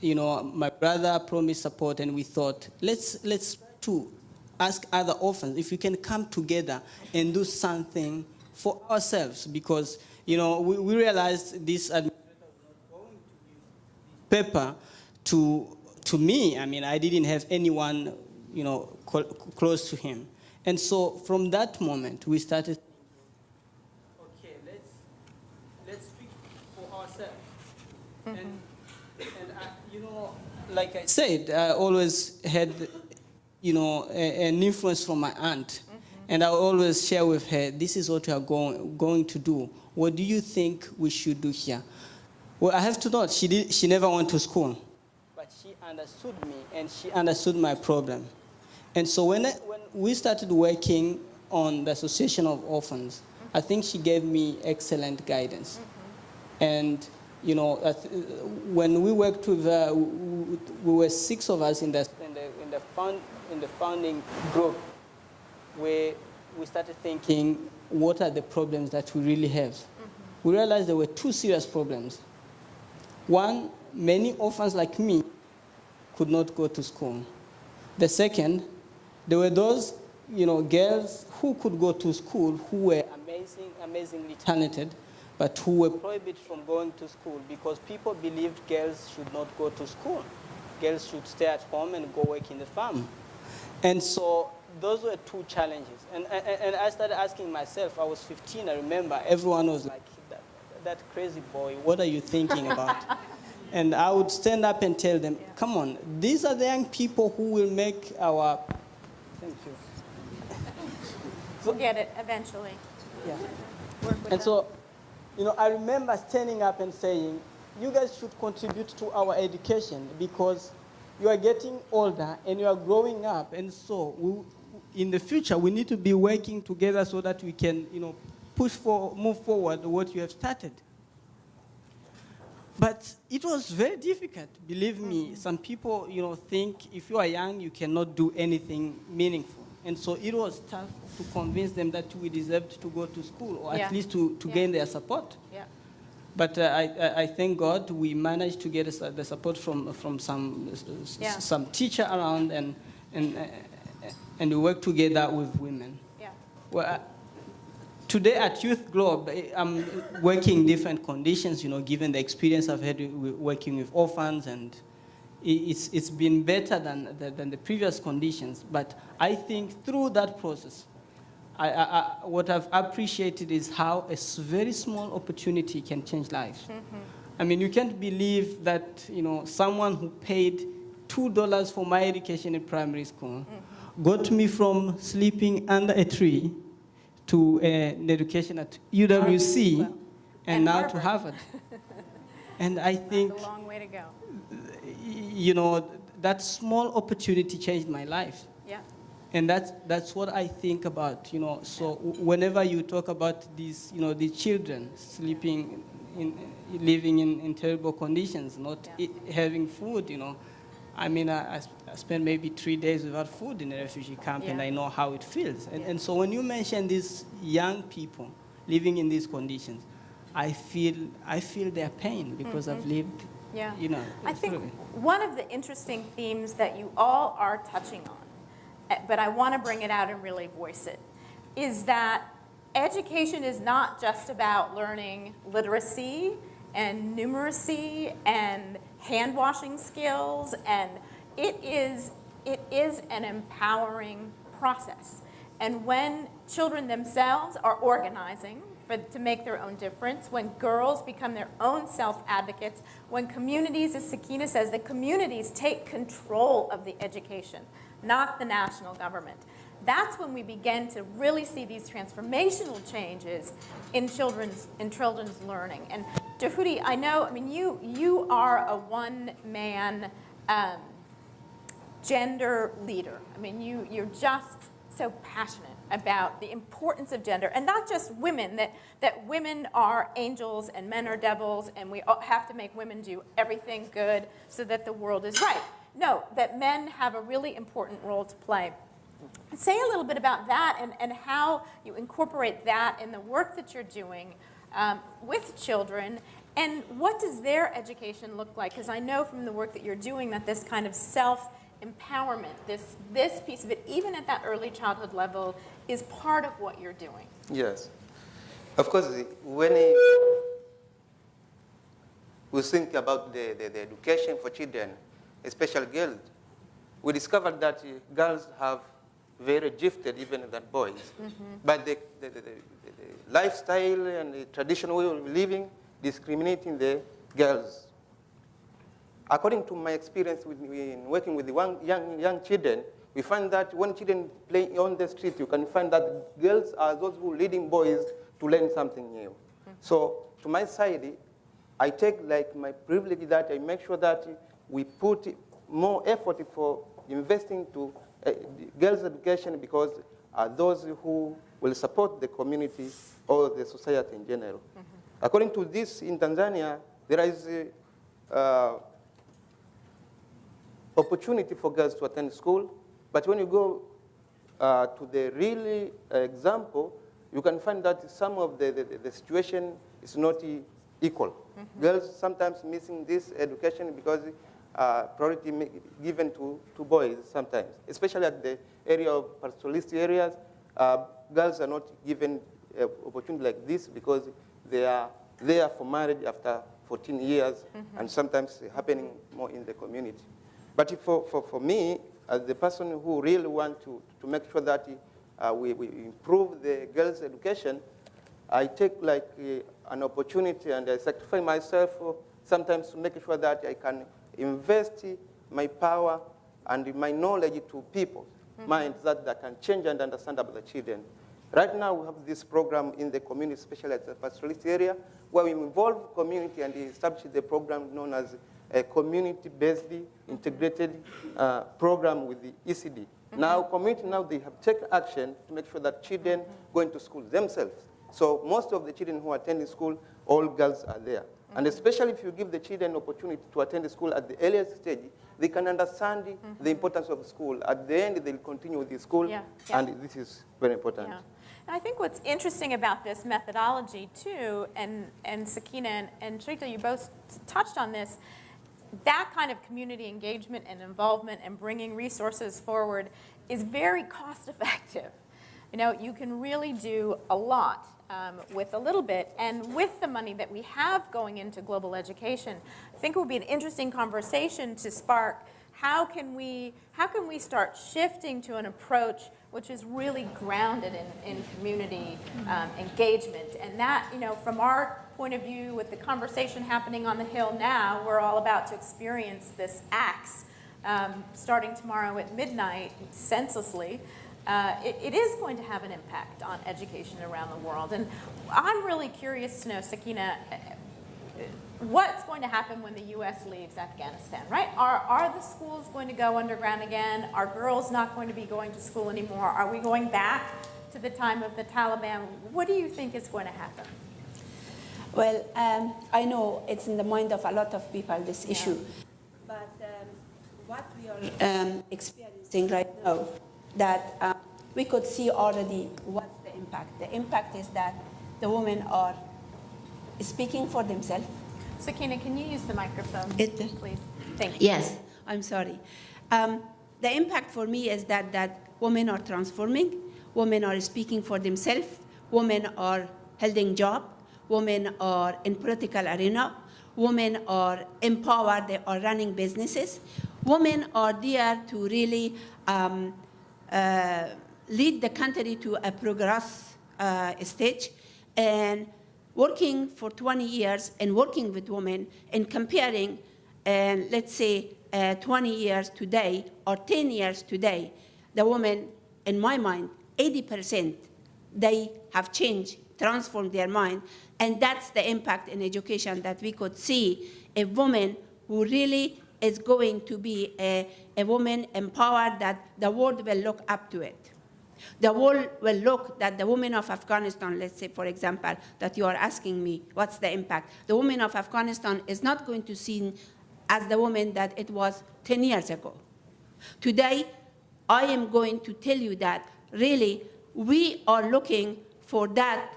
my brother promised support, and we thought, let's to ask other orphans if we can come together and do something for ourselves, because, we realized this administrator was not going to give this paper to me. I didn't have anyone, close to him. And so from that moment, we started thinking, okay, let's speak for ourselves. And You know, like I said, I always had, you know, an influence from my aunt. And I always share with her, this is what we are going to do. What do you think we should do here? Well, I have to note, she never went to school. But she understood me, and she understood my problem. And so when we started working on the Association of Orphans, I think she gave me excellent guidance. And, you know, when we worked with, we were 6 of us in the founding group, where we started thinking, what are the problems that we really have? We realized there were 2 serious problems. One, many orphans like me could not go to school. The second, there were those, you know, girls who could go to school who were amazingly talented, but who were prohibited from going to school because people believed girls should not go to school. Girls should stay at home and go work in the farm. And so those were 2 challenges. And I started asking myself, I was 15, I remember, everyone was like, that crazy boy, what are you thinking about? And I would stand up and tell them, come on, these are the young people who will make our... Thank you. We'll get it eventually. Yeah. And so, you know, I remember standing up and saying, you guys should contribute to our education because you are getting older and you are growing up. And so in the future, we need to be working together so that we can, you know, move forward what you have started. But it was very difficult, believe me. Some people, you know, think if you are young, you cannot do anything meaningful. And so it was tough to convince them that we deserved to go to school, or at least to gain their support. Yeah. But I thank God we managed to get the support from some teacher around, and we work together with women. Yeah. Well, today at Youth Globe, I'm working in different conditions, you know, given the experience I've had working with orphans, and it's been better than the previous conditions. But I think through that process, what I've appreciated is how a very small opportunity can change lives. I mean, you can't believe that, you know, someone who paid $2 for my education in primary school got me from sleeping under a tree to an education at UWC, and now Harvard. To Harvard. And I think that's a long way to go. You know, that small opportunity changed my life. Yeah. And that's what I think about, you know. So whenever you talk about these, you know, the children sleeping living in terrible conditions, not having food, you know. I mean, I spent maybe 3 days without food in a refugee camp, and I know how it feels. And so when you mention these young people living in these conditions, I feel their pain because I've lived, you know. I think one of the interesting themes that you all are touching on, but I want to bring it out and really voice it, is that education is not just about learning literacy and numeracy and hand-washing skills, and it is an empowering process. And when children themselves are organizing to make their own difference, when girls become their own self-advocates, when communities, as Sakina says, the communities take control of the education, not the national government, that's when we begin to really see these transformational changes in children's learning. And Jehudi, I know, I mean, you are a one-man gender leader. I mean, you're just so passionate about the importance of gender, and not just women, that women are angels and men are devils, and we have to make women do everything good so that the world is right. No, that men have a really important role to play. Say a little bit about that and how you incorporate that in the work that you're doing with children, and what does their education look like? Because I know from the work that you're doing that this kind of self-empowerment, this piece of it, even at that early childhood level, is part of what you're doing. Yes. Of course, when we think about the education for children, especially girls, we discovered that girls have very gifted even than boys. But the lifestyle and the traditional way of living discriminating the girls. according to my experience in working with the young children, we find that when children play on the street, you can find that girls are those who are leading boys to learn something new. So to my side, I take like my privilege that I make sure that we put more effort for investing to girls' education, because those who will support the community or the society in general. According to this, in Tanzania, there is opportunity for girls to attend school, but when you go to the real example, you can find that some of the situation is not equal. Girls sometimes missing this education because priority given to boys sometimes, especially at the area of pastoralist areas. Girls are not given opportunity like this because they are there for marriage after 14 years, and sometimes happening more in the community. But for me, as the person who really want to make sure that we improve the girls' education, I take like an opportunity and I sacrifice myself sometimes to make sure that I can invest my power and my knowledge to people's minds that can change and understand about the children. Right now, we have this program in the community, especially at the pastoralist area, where we involve community and establish the program known as a community-based, integrated program with the ECD. Now, community they have taken action to make sure that children go into school themselves. So most of the children who attend school, all girls are there. And especially if you give the children opportunity to attend school at the earliest stage, they can understand the importance of school. At the end, they'll continue with the school, and this is very important. Yeah. And I think what's interesting about this methodology, too, and Sakina and Shrita, you both touched on this, that kind of community engagement and involvement and bringing resources forward is very cost effective. You know, you can really do a lot with a little bit, and with the money that we have going into global education, I think it would be an interesting conversation to spark how can we start shifting to an approach which is really grounded in community engagement. And that, you know, from our point of view, with the conversation happening on the Hill now, we're all about to experience this axe starting tomorrow at midnight, senselessly. It is going to have an impact on education around the world. And I'm really curious to know, Sakina, what's going to happen when the U.S. leaves Afghanistan, right? Are the schools going to go underground again? Are girls not going to be going to school anymore? Are we going back to the time of the Taliban? What do you think is going to happen? Well, I know it's in the mind of a lot of people, this issue. But what we are experiencing right now, that we could see already what's the impact. The impact is that the women are speaking for themselves. Sakina, can you use the microphone, please? Thank you. Yes, I'm sorry. The impact for me is that women are transforming, women are speaking for themselves, women are holding jobs, women are in political arena, women are empowered, they are running businesses. Women are there to really lead the country to a progress stage, and working for 20 years and working with women and comparing, and let's say 20 years today or 10 years today, the women, in my mind, 80%, they have changed, transformed their mind, and that's the impact in education that we could see a woman who really is going to be a woman empowered, that the world will look up to it. The world will look that the women of Afghanistan, let's say, for example, that you are asking me, what's the impact? The women of Afghanistan is not going to see as the woman that it was 10 years ago. Today, I am going to tell you that really we are looking for that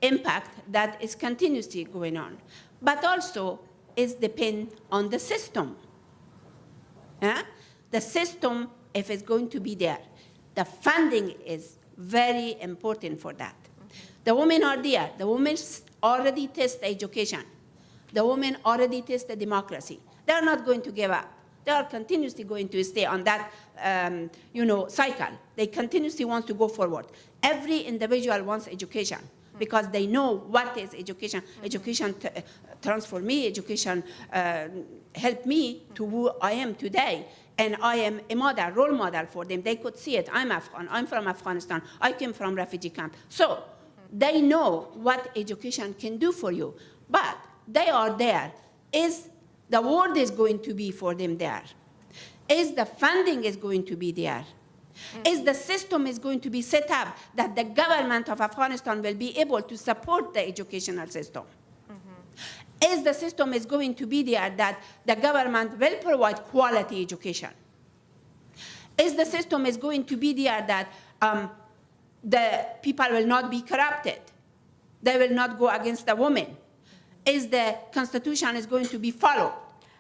impact that is continuously going on. But also, it depends on the system. The system, if it's going to be there. The funding is very important for that. The women are there. The women already test education. The women already test the democracy. They are not going to give up. They are continuously going to stay on that cycle. They continuously want to go forward. Every individual wants education because they know what is education. Education transforms me. Education helped me to who I am today. And I am a model, role model for them. They could see it. I'm Afghan. I'm from Afghanistan. I came from refugee camp. So they know what education can do for you. But they are there. Is the world is going to be for them there? Is the funding is going to be there? Is the system is going to be set up that the government of Afghanistan will be able to support the educational system? Is the system is going to be there that the government will provide quality education? Is the system is going to be there that the people will not be corrupted? They will not go against the women? Is the constitution is going to be followed?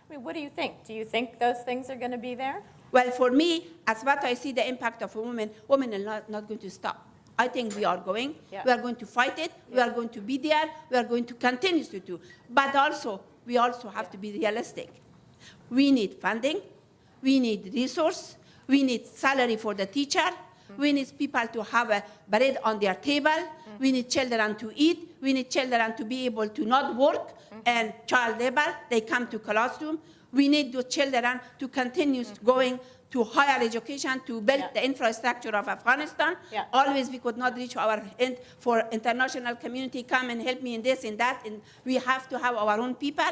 I mean, what do you think? Do you think those things are going to be there? Well, for me, as what I see the impact of women are not going to stop. I think we are going. Yeah. We are going to fight it. We are going to be there. We are going to continue to do. But also, we also have to be realistic. We need funding. We need resource. We need salary for the teacher. We need people to have a bread on their table. We need children to eat. We need children to be able to not work and child labor. They come to classroom. We need those children to continue going to higher education, to build the infrastructure of Afghanistan. Always we could not reach our end for international community, come and help me in this and that, and we have to have our own people.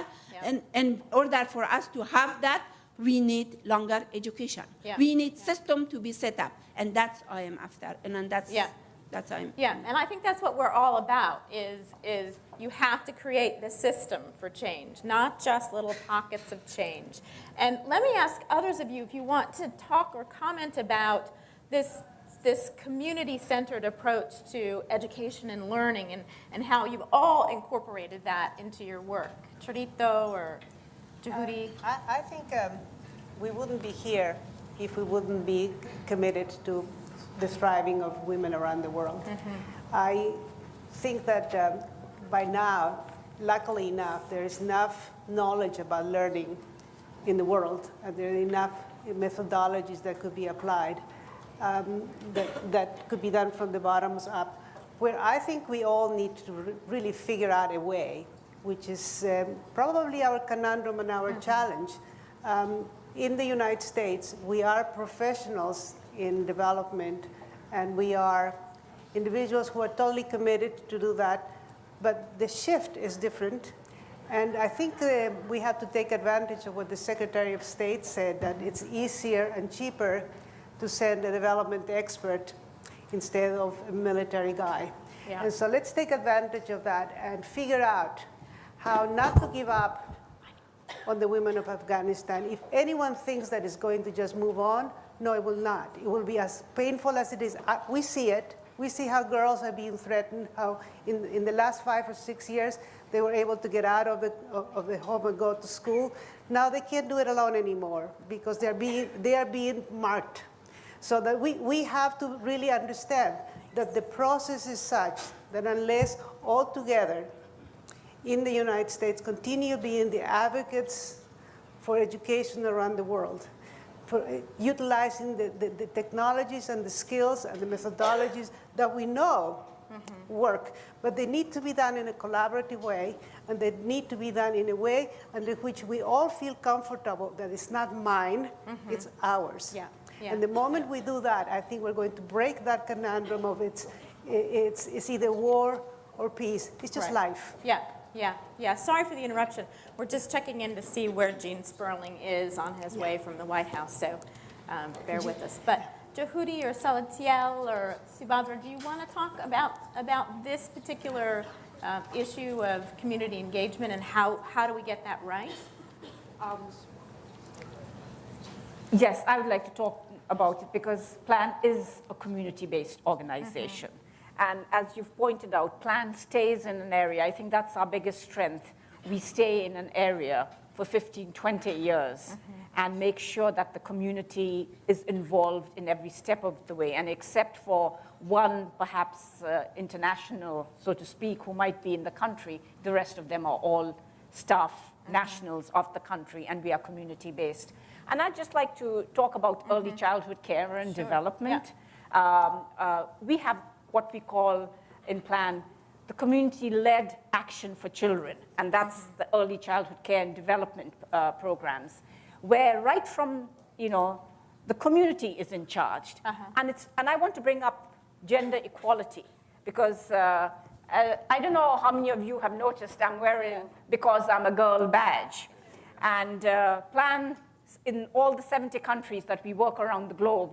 And in order for us to have that, we need longer education. We need system to be set up, and that's I am after, and then that's I'm. Yeah, and I think that's what we're all about, is you have to create the system for change, not just little pockets of change. And let me ask others of you if you want to talk or comment about this community-centered approach to education and learning and how you've all incorporated that into your work. Charito or Jehudi? I think we wouldn't be here if we wouldn't be committed to the thriving of women around the world. I think that by now, luckily enough, there is enough knowledge about learning in the world, and there are enough methodologies that could be applied that could be done from the bottoms up, where I think we all need to really figure out a way, which is probably our conundrum and our challenge. In the United States, we are professionals in development, and we are individuals who are totally committed to do that, but the shift is different. And I think we have to take advantage of what the Secretary of State said, that it's easier and cheaper to send a development expert instead of a military guy. And so let's take advantage of that and figure out how not to give up on the women of Afghanistan. If anyone thinks that it's going to just move on, no, it will not. It will be as painful as it is. We see it. We see how girls are being threatened, how in the last 5 or 6 years, they were able to get out of the home and go to school. Now they can't do it alone anymore because they are being marked. So that we have to really understand that the process is such that unless all together in the United States continue being the advocates for education around the world, for utilizing the technologies and the skills and the methodologies that we know work, but they need to be done in a collaborative way, and they need to be done in a way under which we all feel comfortable that it's not mine, it's ours. And the moment we do that, I think we're going to break that conundrum of it's either war or peace. It's just life. Sorry for the interruption. We're just checking in to see where Gene Sperling is on his way from the White House, so bear with us. But Jehudi or Salatiel or Subhadra, do you want to talk about this particular issue of community engagement and how do we get that right? Yes, I would like to talk about it because PLAN is a community-based organization. And as you've pointed out, PLAN stays in an area. I think that's our biggest strength. We stay in an area for 15, 20 years and make sure that the community is involved in every step of the way. And except for one, perhaps international, so to speak, who might be in the country, the rest of them are all staff, nationals of the country, and we are community-based. And I'd just like to talk about early childhood care and development. We have what we call in PLAN the community-led action for children, and that's the early childhood care and development programs, where right from, the community is in charge. And I want to bring up gender equality, because I don't know how many of you have noticed I'm wearing Because I'm a Girl badge. And Plan, in all the 70 countries that we work around the globe,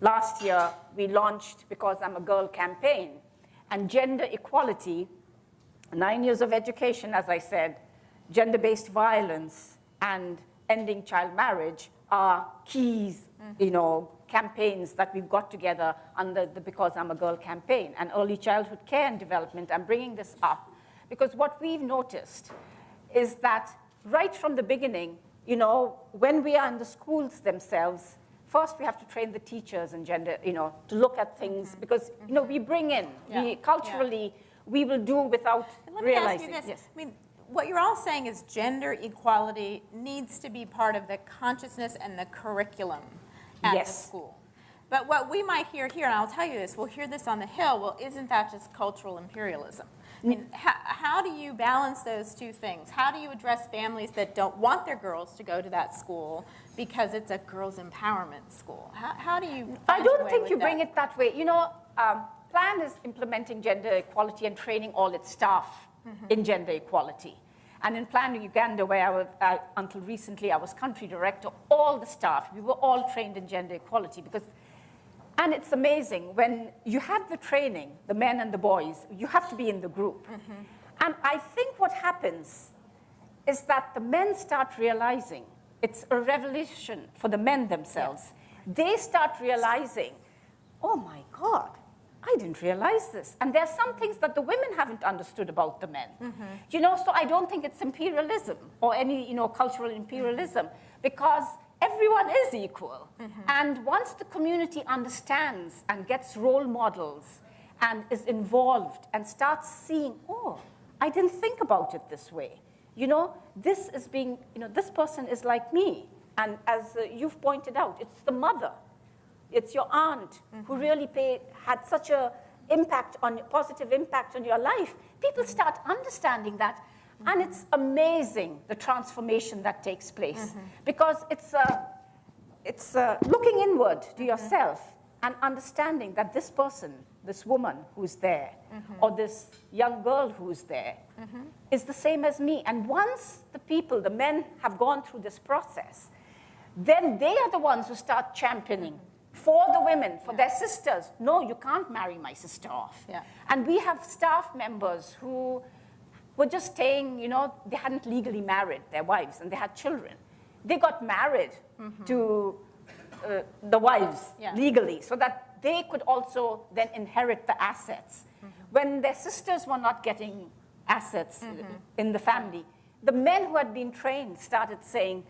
last year we launched Because I'm a Girl campaign. And gender equality, 9 years of education, as I said, gender-based violence, and ending child marriage are keys, campaigns that we've got together under the Because I'm a Girl campaign. And early childhood care and development, I'm bringing this up because what we've noticed is that right from the beginning, when we are in the schools themselves, first we have to train the teachers in gender, to look at things, because, we bring in, culturally, we will do without realizing. Let me ask you this. Yes. I mean, what you're all saying is gender equality needs to be part of the consciousness and the curriculum at the school. But what we might hear here, and I'll tell you this, we'll hear this on the Hill, well, isn't that just cultural imperialism? I mean, how do you balance those two things? How do you address families that don't want their girls to go to that school because it's a girls' empowerment school? How do you I don't think you bring it that way. Plan is implementing gender equality and training all its staff in gender equality. And in Plan Uganda, where I was, until recently I was country director, all the staff, we were all trained in gender equality and it's amazing, when you have the training, the men and the boys, you have to be in the group. And I think what happens is that the men start realizing, it's a revelation for the men themselves. They start realizing, oh my God, I didn't realize this. And there are some things that the women haven't understood about the men. So I don't think it's imperialism or any, cultural imperialism, because everyone is equal. And once the community understands and gets role models and is involved and starts seeing, oh, I didn't think about it this way. This is being, this person is like me. And as you've pointed out, it's the mother. It's your aunt who really had such a positive impact on your life. People start understanding that. And it's amazing, the transformation that takes place. Because it's looking inward to yourself and understanding that this person, this woman who's there, or this young girl who's there, is the same as me. And once the men have gone through this process, then they are the ones who start championing for the women, for their sisters. No, you can't marry my sister off. And we have staff members who were just staying, they hadn't legally married their wives, and they had children. They got married to the wives legally, so that they could also then inherit the assets. When their sisters were not getting assets in the family, the men who had been trained started saying,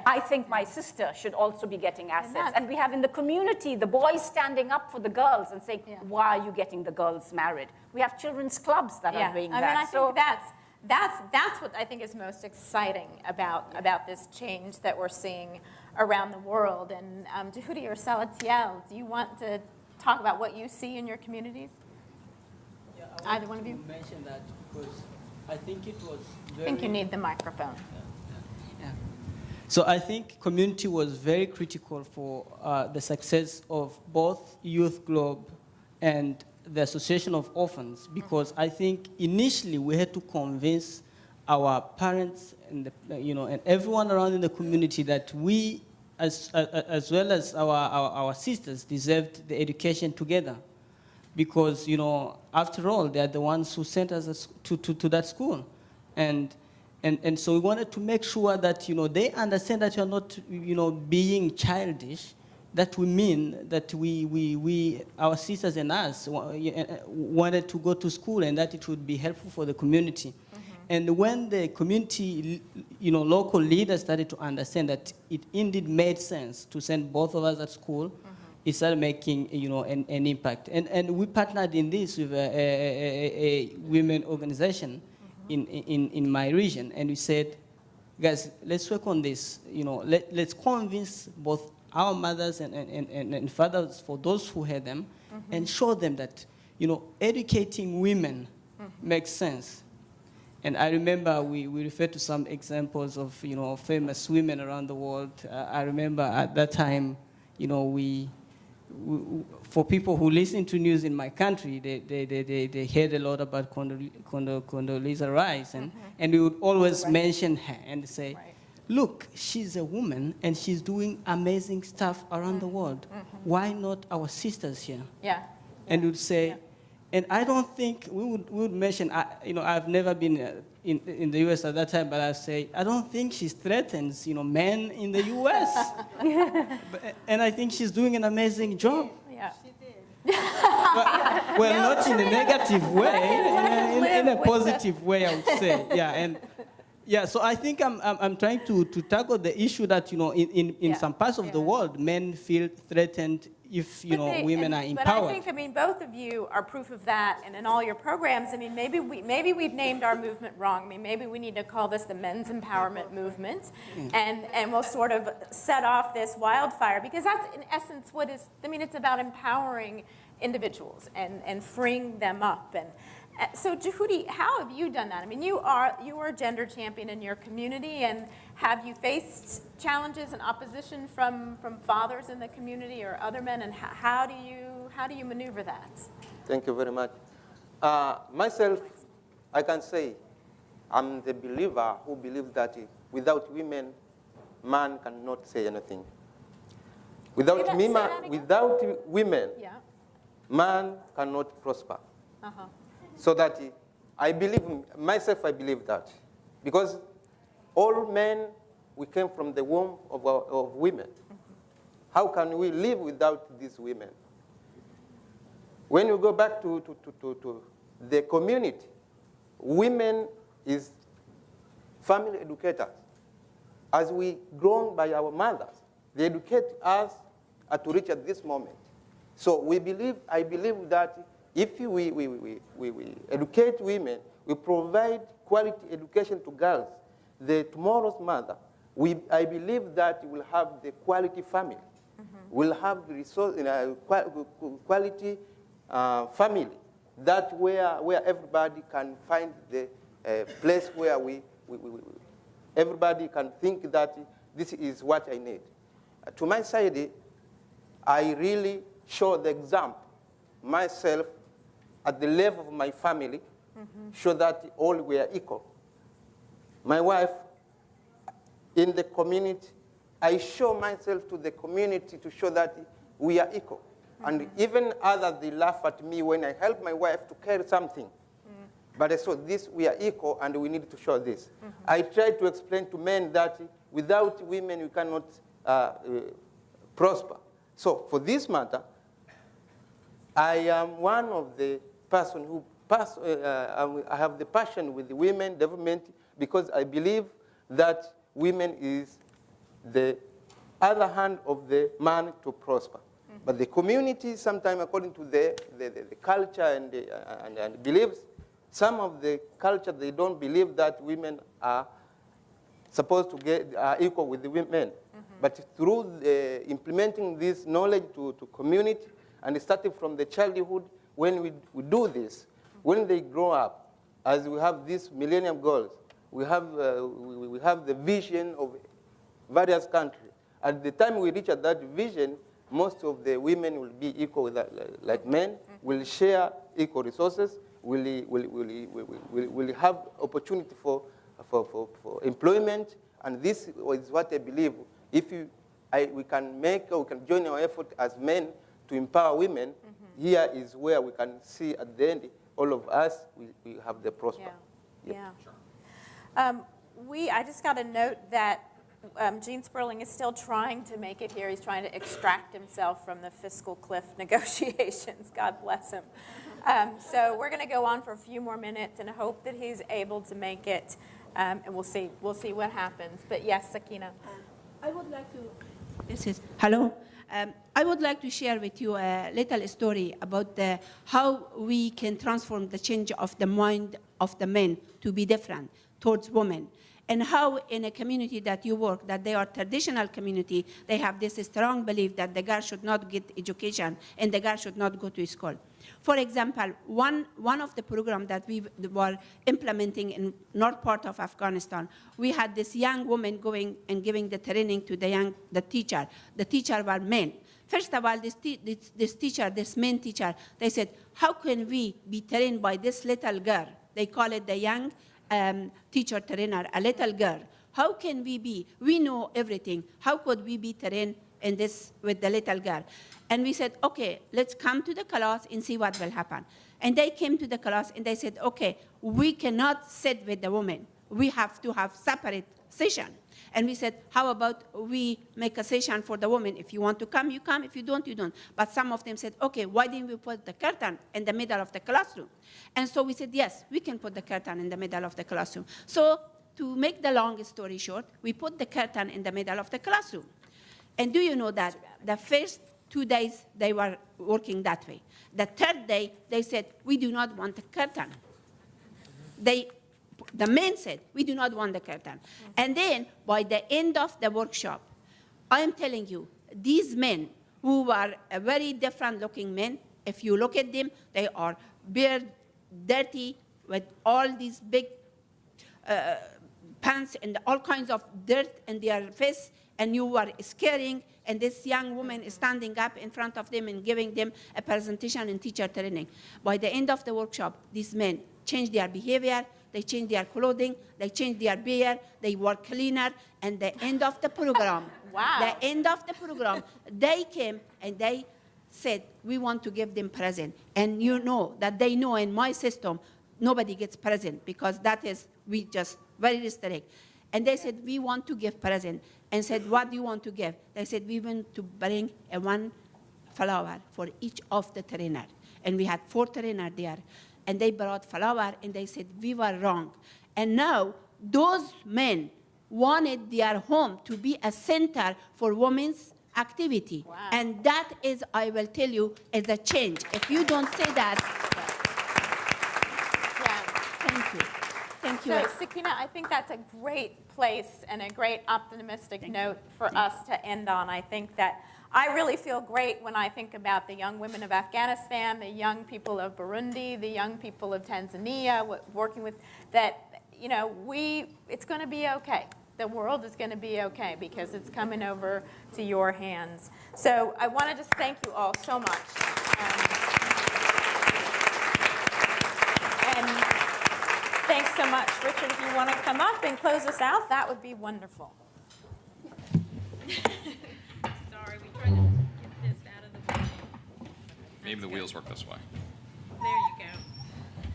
I think my sister should also be getting assets. And we have in the community the boys standing up for the girls and saying, why are you getting the girls married? We have children's clubs that are doing that. I think that's what I think is most exciting about this change that we're seeing around the world. And Jehudi or Salatiel, do you want to talk about what you see in your communities? Yeah, Either one of you? Mention that because I think it was I think you need the microphone. So I think community was very critical for the success of both Youth Globe and the Association of Orphans, because I think initially we had to convince our parents and and everyone around in the community that we, as well as our sisters, deserved the education together, because after all they are the ones who sent us to that school, and so we wanted to make sure that they understand that you're not being childish. That we mean that we our sisters and us wanted to go to school, and that it would be helpful for the community. And when the community, local leaders started to understand that it indeed made sense to send both of us at school, it started making an impact. And we partnered in this with a women organization in my region, and we said, guys, let's work on this. Let's convince both our mothers and fathers, for those who had them, and show them that educating women makes sense. And I remember we referred to some examples of, famous women around the world. I remember at that time, for people who listen to news in my country, they heard a lot about Condoleezza Rice, and we would always mention her and say, look, she's a woman and she's doing amazing stuff around the world. Why not our sisters here? Yeah. And we'd say, and I don't think we would mention, I've never been in the U.S. at that time, but I say, I don't think she threatens, men in the U.S. And I think she's doing an amazing job. Yeah. Well, not in a negative way, in a positive way, I would say. Yeah, so I think I'm trying to tackle the issue that, in some parts of the world, men feel threatened if, women are empowered. But I think, both of you are proof of that, and in all your programs, maybe we've named our movement wrong. Maybe we need to call this the men's empowerment movement, and we'll sort of set off this wildfire, because that's, in essence, what is, it's about empowering individuals and freeing them up. And so, Jehudi, how have you done that? You are a gender champion in your community, and have you faced challenges and opposition from fathers in the community or other men? And how do you maneuver that? Thank you very much. Myself, I can say I'm the believer who believes that without women, man cannot say anything. Without women, man cannot prosper. So that I believe that. Because all men, we came from the womb of women. How can we live without these women? When you go back to the community, women is family educators. As we grown by our mothers, they educate us to reach at this moment. So I believe that if we educate women, we provide quality education to girls, tomorrow's mother, I believe that we'll have the quality family. We'll have the resource, quality family, that where everybody can find the place where everybody can think that this is what I need. To my side, I really show the example myself at the level of my family, show that all we are equal. My wife, in the community, I show myself to the community to show that we are equal. And even others, they laugh at me when I help my wife to carry something. But I saw this, we are equal, and we need to show this. I try to explain to men that without women, we cannot prosper. So for this matter, I am one of the person who I have the passion with the women development, because I believe that women is the other hand of the man to prosper. But the community, sometimes according to the culture and beliefs, some of the culture, they don't believe that women are supposed to get equal with the women. But through implementing this knowledge to community, and starting from the childhood, when we do this, when they grow up, as we have these millennium goals, we have the vision of various countries. At the time we reach at that vision, most of the women will be equal like men, will share equal resources, will have opportunity for employment, and this is what I believe. If we can join our effort as men to empower women, here is where we can see at the end, all of us, we have the prosper. Yeah. I just got a note that Gene Sperling is still trying to make it here. He's trying to extract himself from the fiscal cliff negotiations. God bless him. So we're going to go on for a few more minutes and hope that he's able to make it, and we'll see what happens. But yes, Sakina. I would like to. Hello. I would like to share with you a little story about how we can transform the change of the mind of the men to be different towards women. and how in a community that you work, that they are traditional community, they have this strong belief that the girl should not get education and the girl should not go to school. For example, one of the programs that we were implementing in north part of Afghanistan, we had this young woman going and giving the training to the teacher. The teacher were men. First of all, this main teacher, they said, how can we be trained by this little girl? They call it the young teacher trainer, a little girl. How can we be? We know everything. How could we be trained in this with the little girl? And we said, okay, let's come to the class and see what will happen. And they came to the class and they said, okay, we cannot sit with the woman. We have to have separate session. And we said, how about we make a session for the woman? If you want to come, you come. If you don't, you don't. But some of them said, okay, why didn't we put the curtain in the middle of the classroom? And so we said, yes, we can put the curtain in the middle of the classroom. So to make the long story short, we put the curtain in the middle of the classroom. And do you know that the first 2 days, they were working that way. The third day, they said, we do not want the curtain. The men said, we do not want the curtain. And then, by the end of the workshop, I am telling you, these men who were very different-looking men, if you look at them, they are bare, dirty, with all these big pants and all kinds of dirt in their face, and you were scaring, and this young woman is standing up in front of them and giving them a presentation and teacher training. By the end of the workshop, these men changed their behavior, they changed their clothing, they changed their beard, they were cleaner, and the end of the program, the end of the program, they came and they said, we want to give them present. And you know that they know in my system, nobody gets present because that is, we just very strict. And they said, we want to give present. And said, what do you want to give? They said, we want to bring one flower for each of the trainers. And we had 4 trainers there. And they brought flower, and they said, we were wrong. And now, those men wanted their home to be a center for women's activity. Wow. And that is, I will tell you, is a change. If you don't say that, thank you. Thank you. So, Sakina, I think that's a great place and a great optimistic note for us to end on. I think that I really feel great when I think about the young women of Afghanistan, the young people of Burundi, the young people of Tanzania, working with that, you know, it's going to be okay. The world is going to be okay because it's coming over to your hands. So I want to just thank you all so much. And thanks so much. Richard, if you want to come up and close us out, that would be wonderful. Sorry, we tried to get this out of the way. Maybe the wheels work this way. There you go.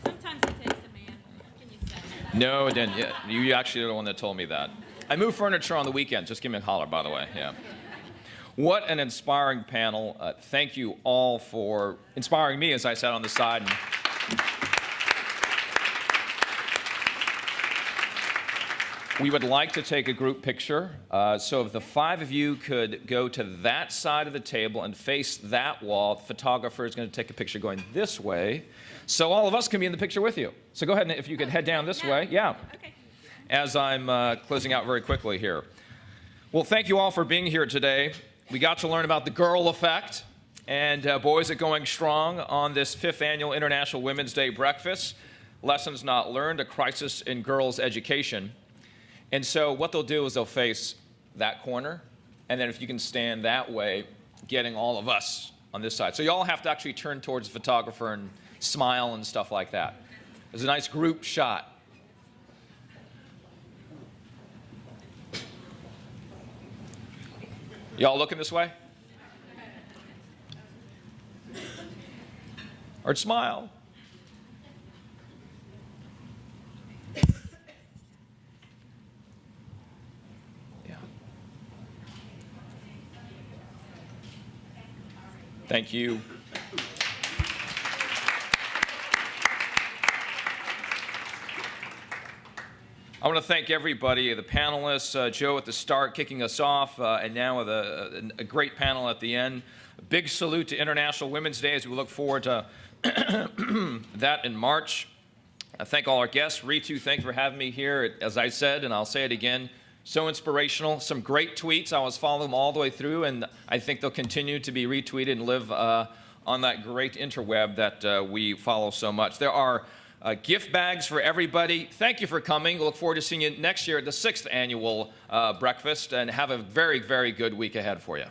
Sometimes it takes a man. Can you say that? No, it didn't. Yeah, you actually are the one that told me that. I move furniture on the weekend. Just give me a holler, by the way. Yeah. What an inspiring panel. Thank you all for inspiring me as I sat on the side. We would like to take a group picture. So if the 5 of you could go to that side of the table and face that wall, the photographer is going to take a picture going this way. So all of us can be in the picture with you. So go ahead and if you could head down this way. Yeah. Okay. As I'm closing out very quickly here. Well, thank you all for being here today. We got to learn about the girl effect, and boys are going strong on this 5th annual International Women's Day breakfast. Lessons not learned, a crisis in girls' education. And so what they'll do is they'll face that corner, and then if you can stand that way, getting all of us on this side. So you all have to actually turn towards the photographer and smile and stuff like that. There's a nice group shot. Y'all looking this way? Or smile. Yeah. Thank you. I want to thank everybody, the panelists, Joe at the start kicking us off, and now with a great panel at the end. A big salute to International Women's Day as we look forward to that in March. I thank all our guests. Ritu, thank you for having me here. As I said, and I'll say it again, so inspirational. Some great tweets. I was following them all the way through, and I think they'll continue to be retweeted and live on that great interweb that we follow so much. There are gift bags for everybody. Thank you for coming. We look forward to seeing you next year at the 6th annual breakfast, and have a very, very good week ahead for you.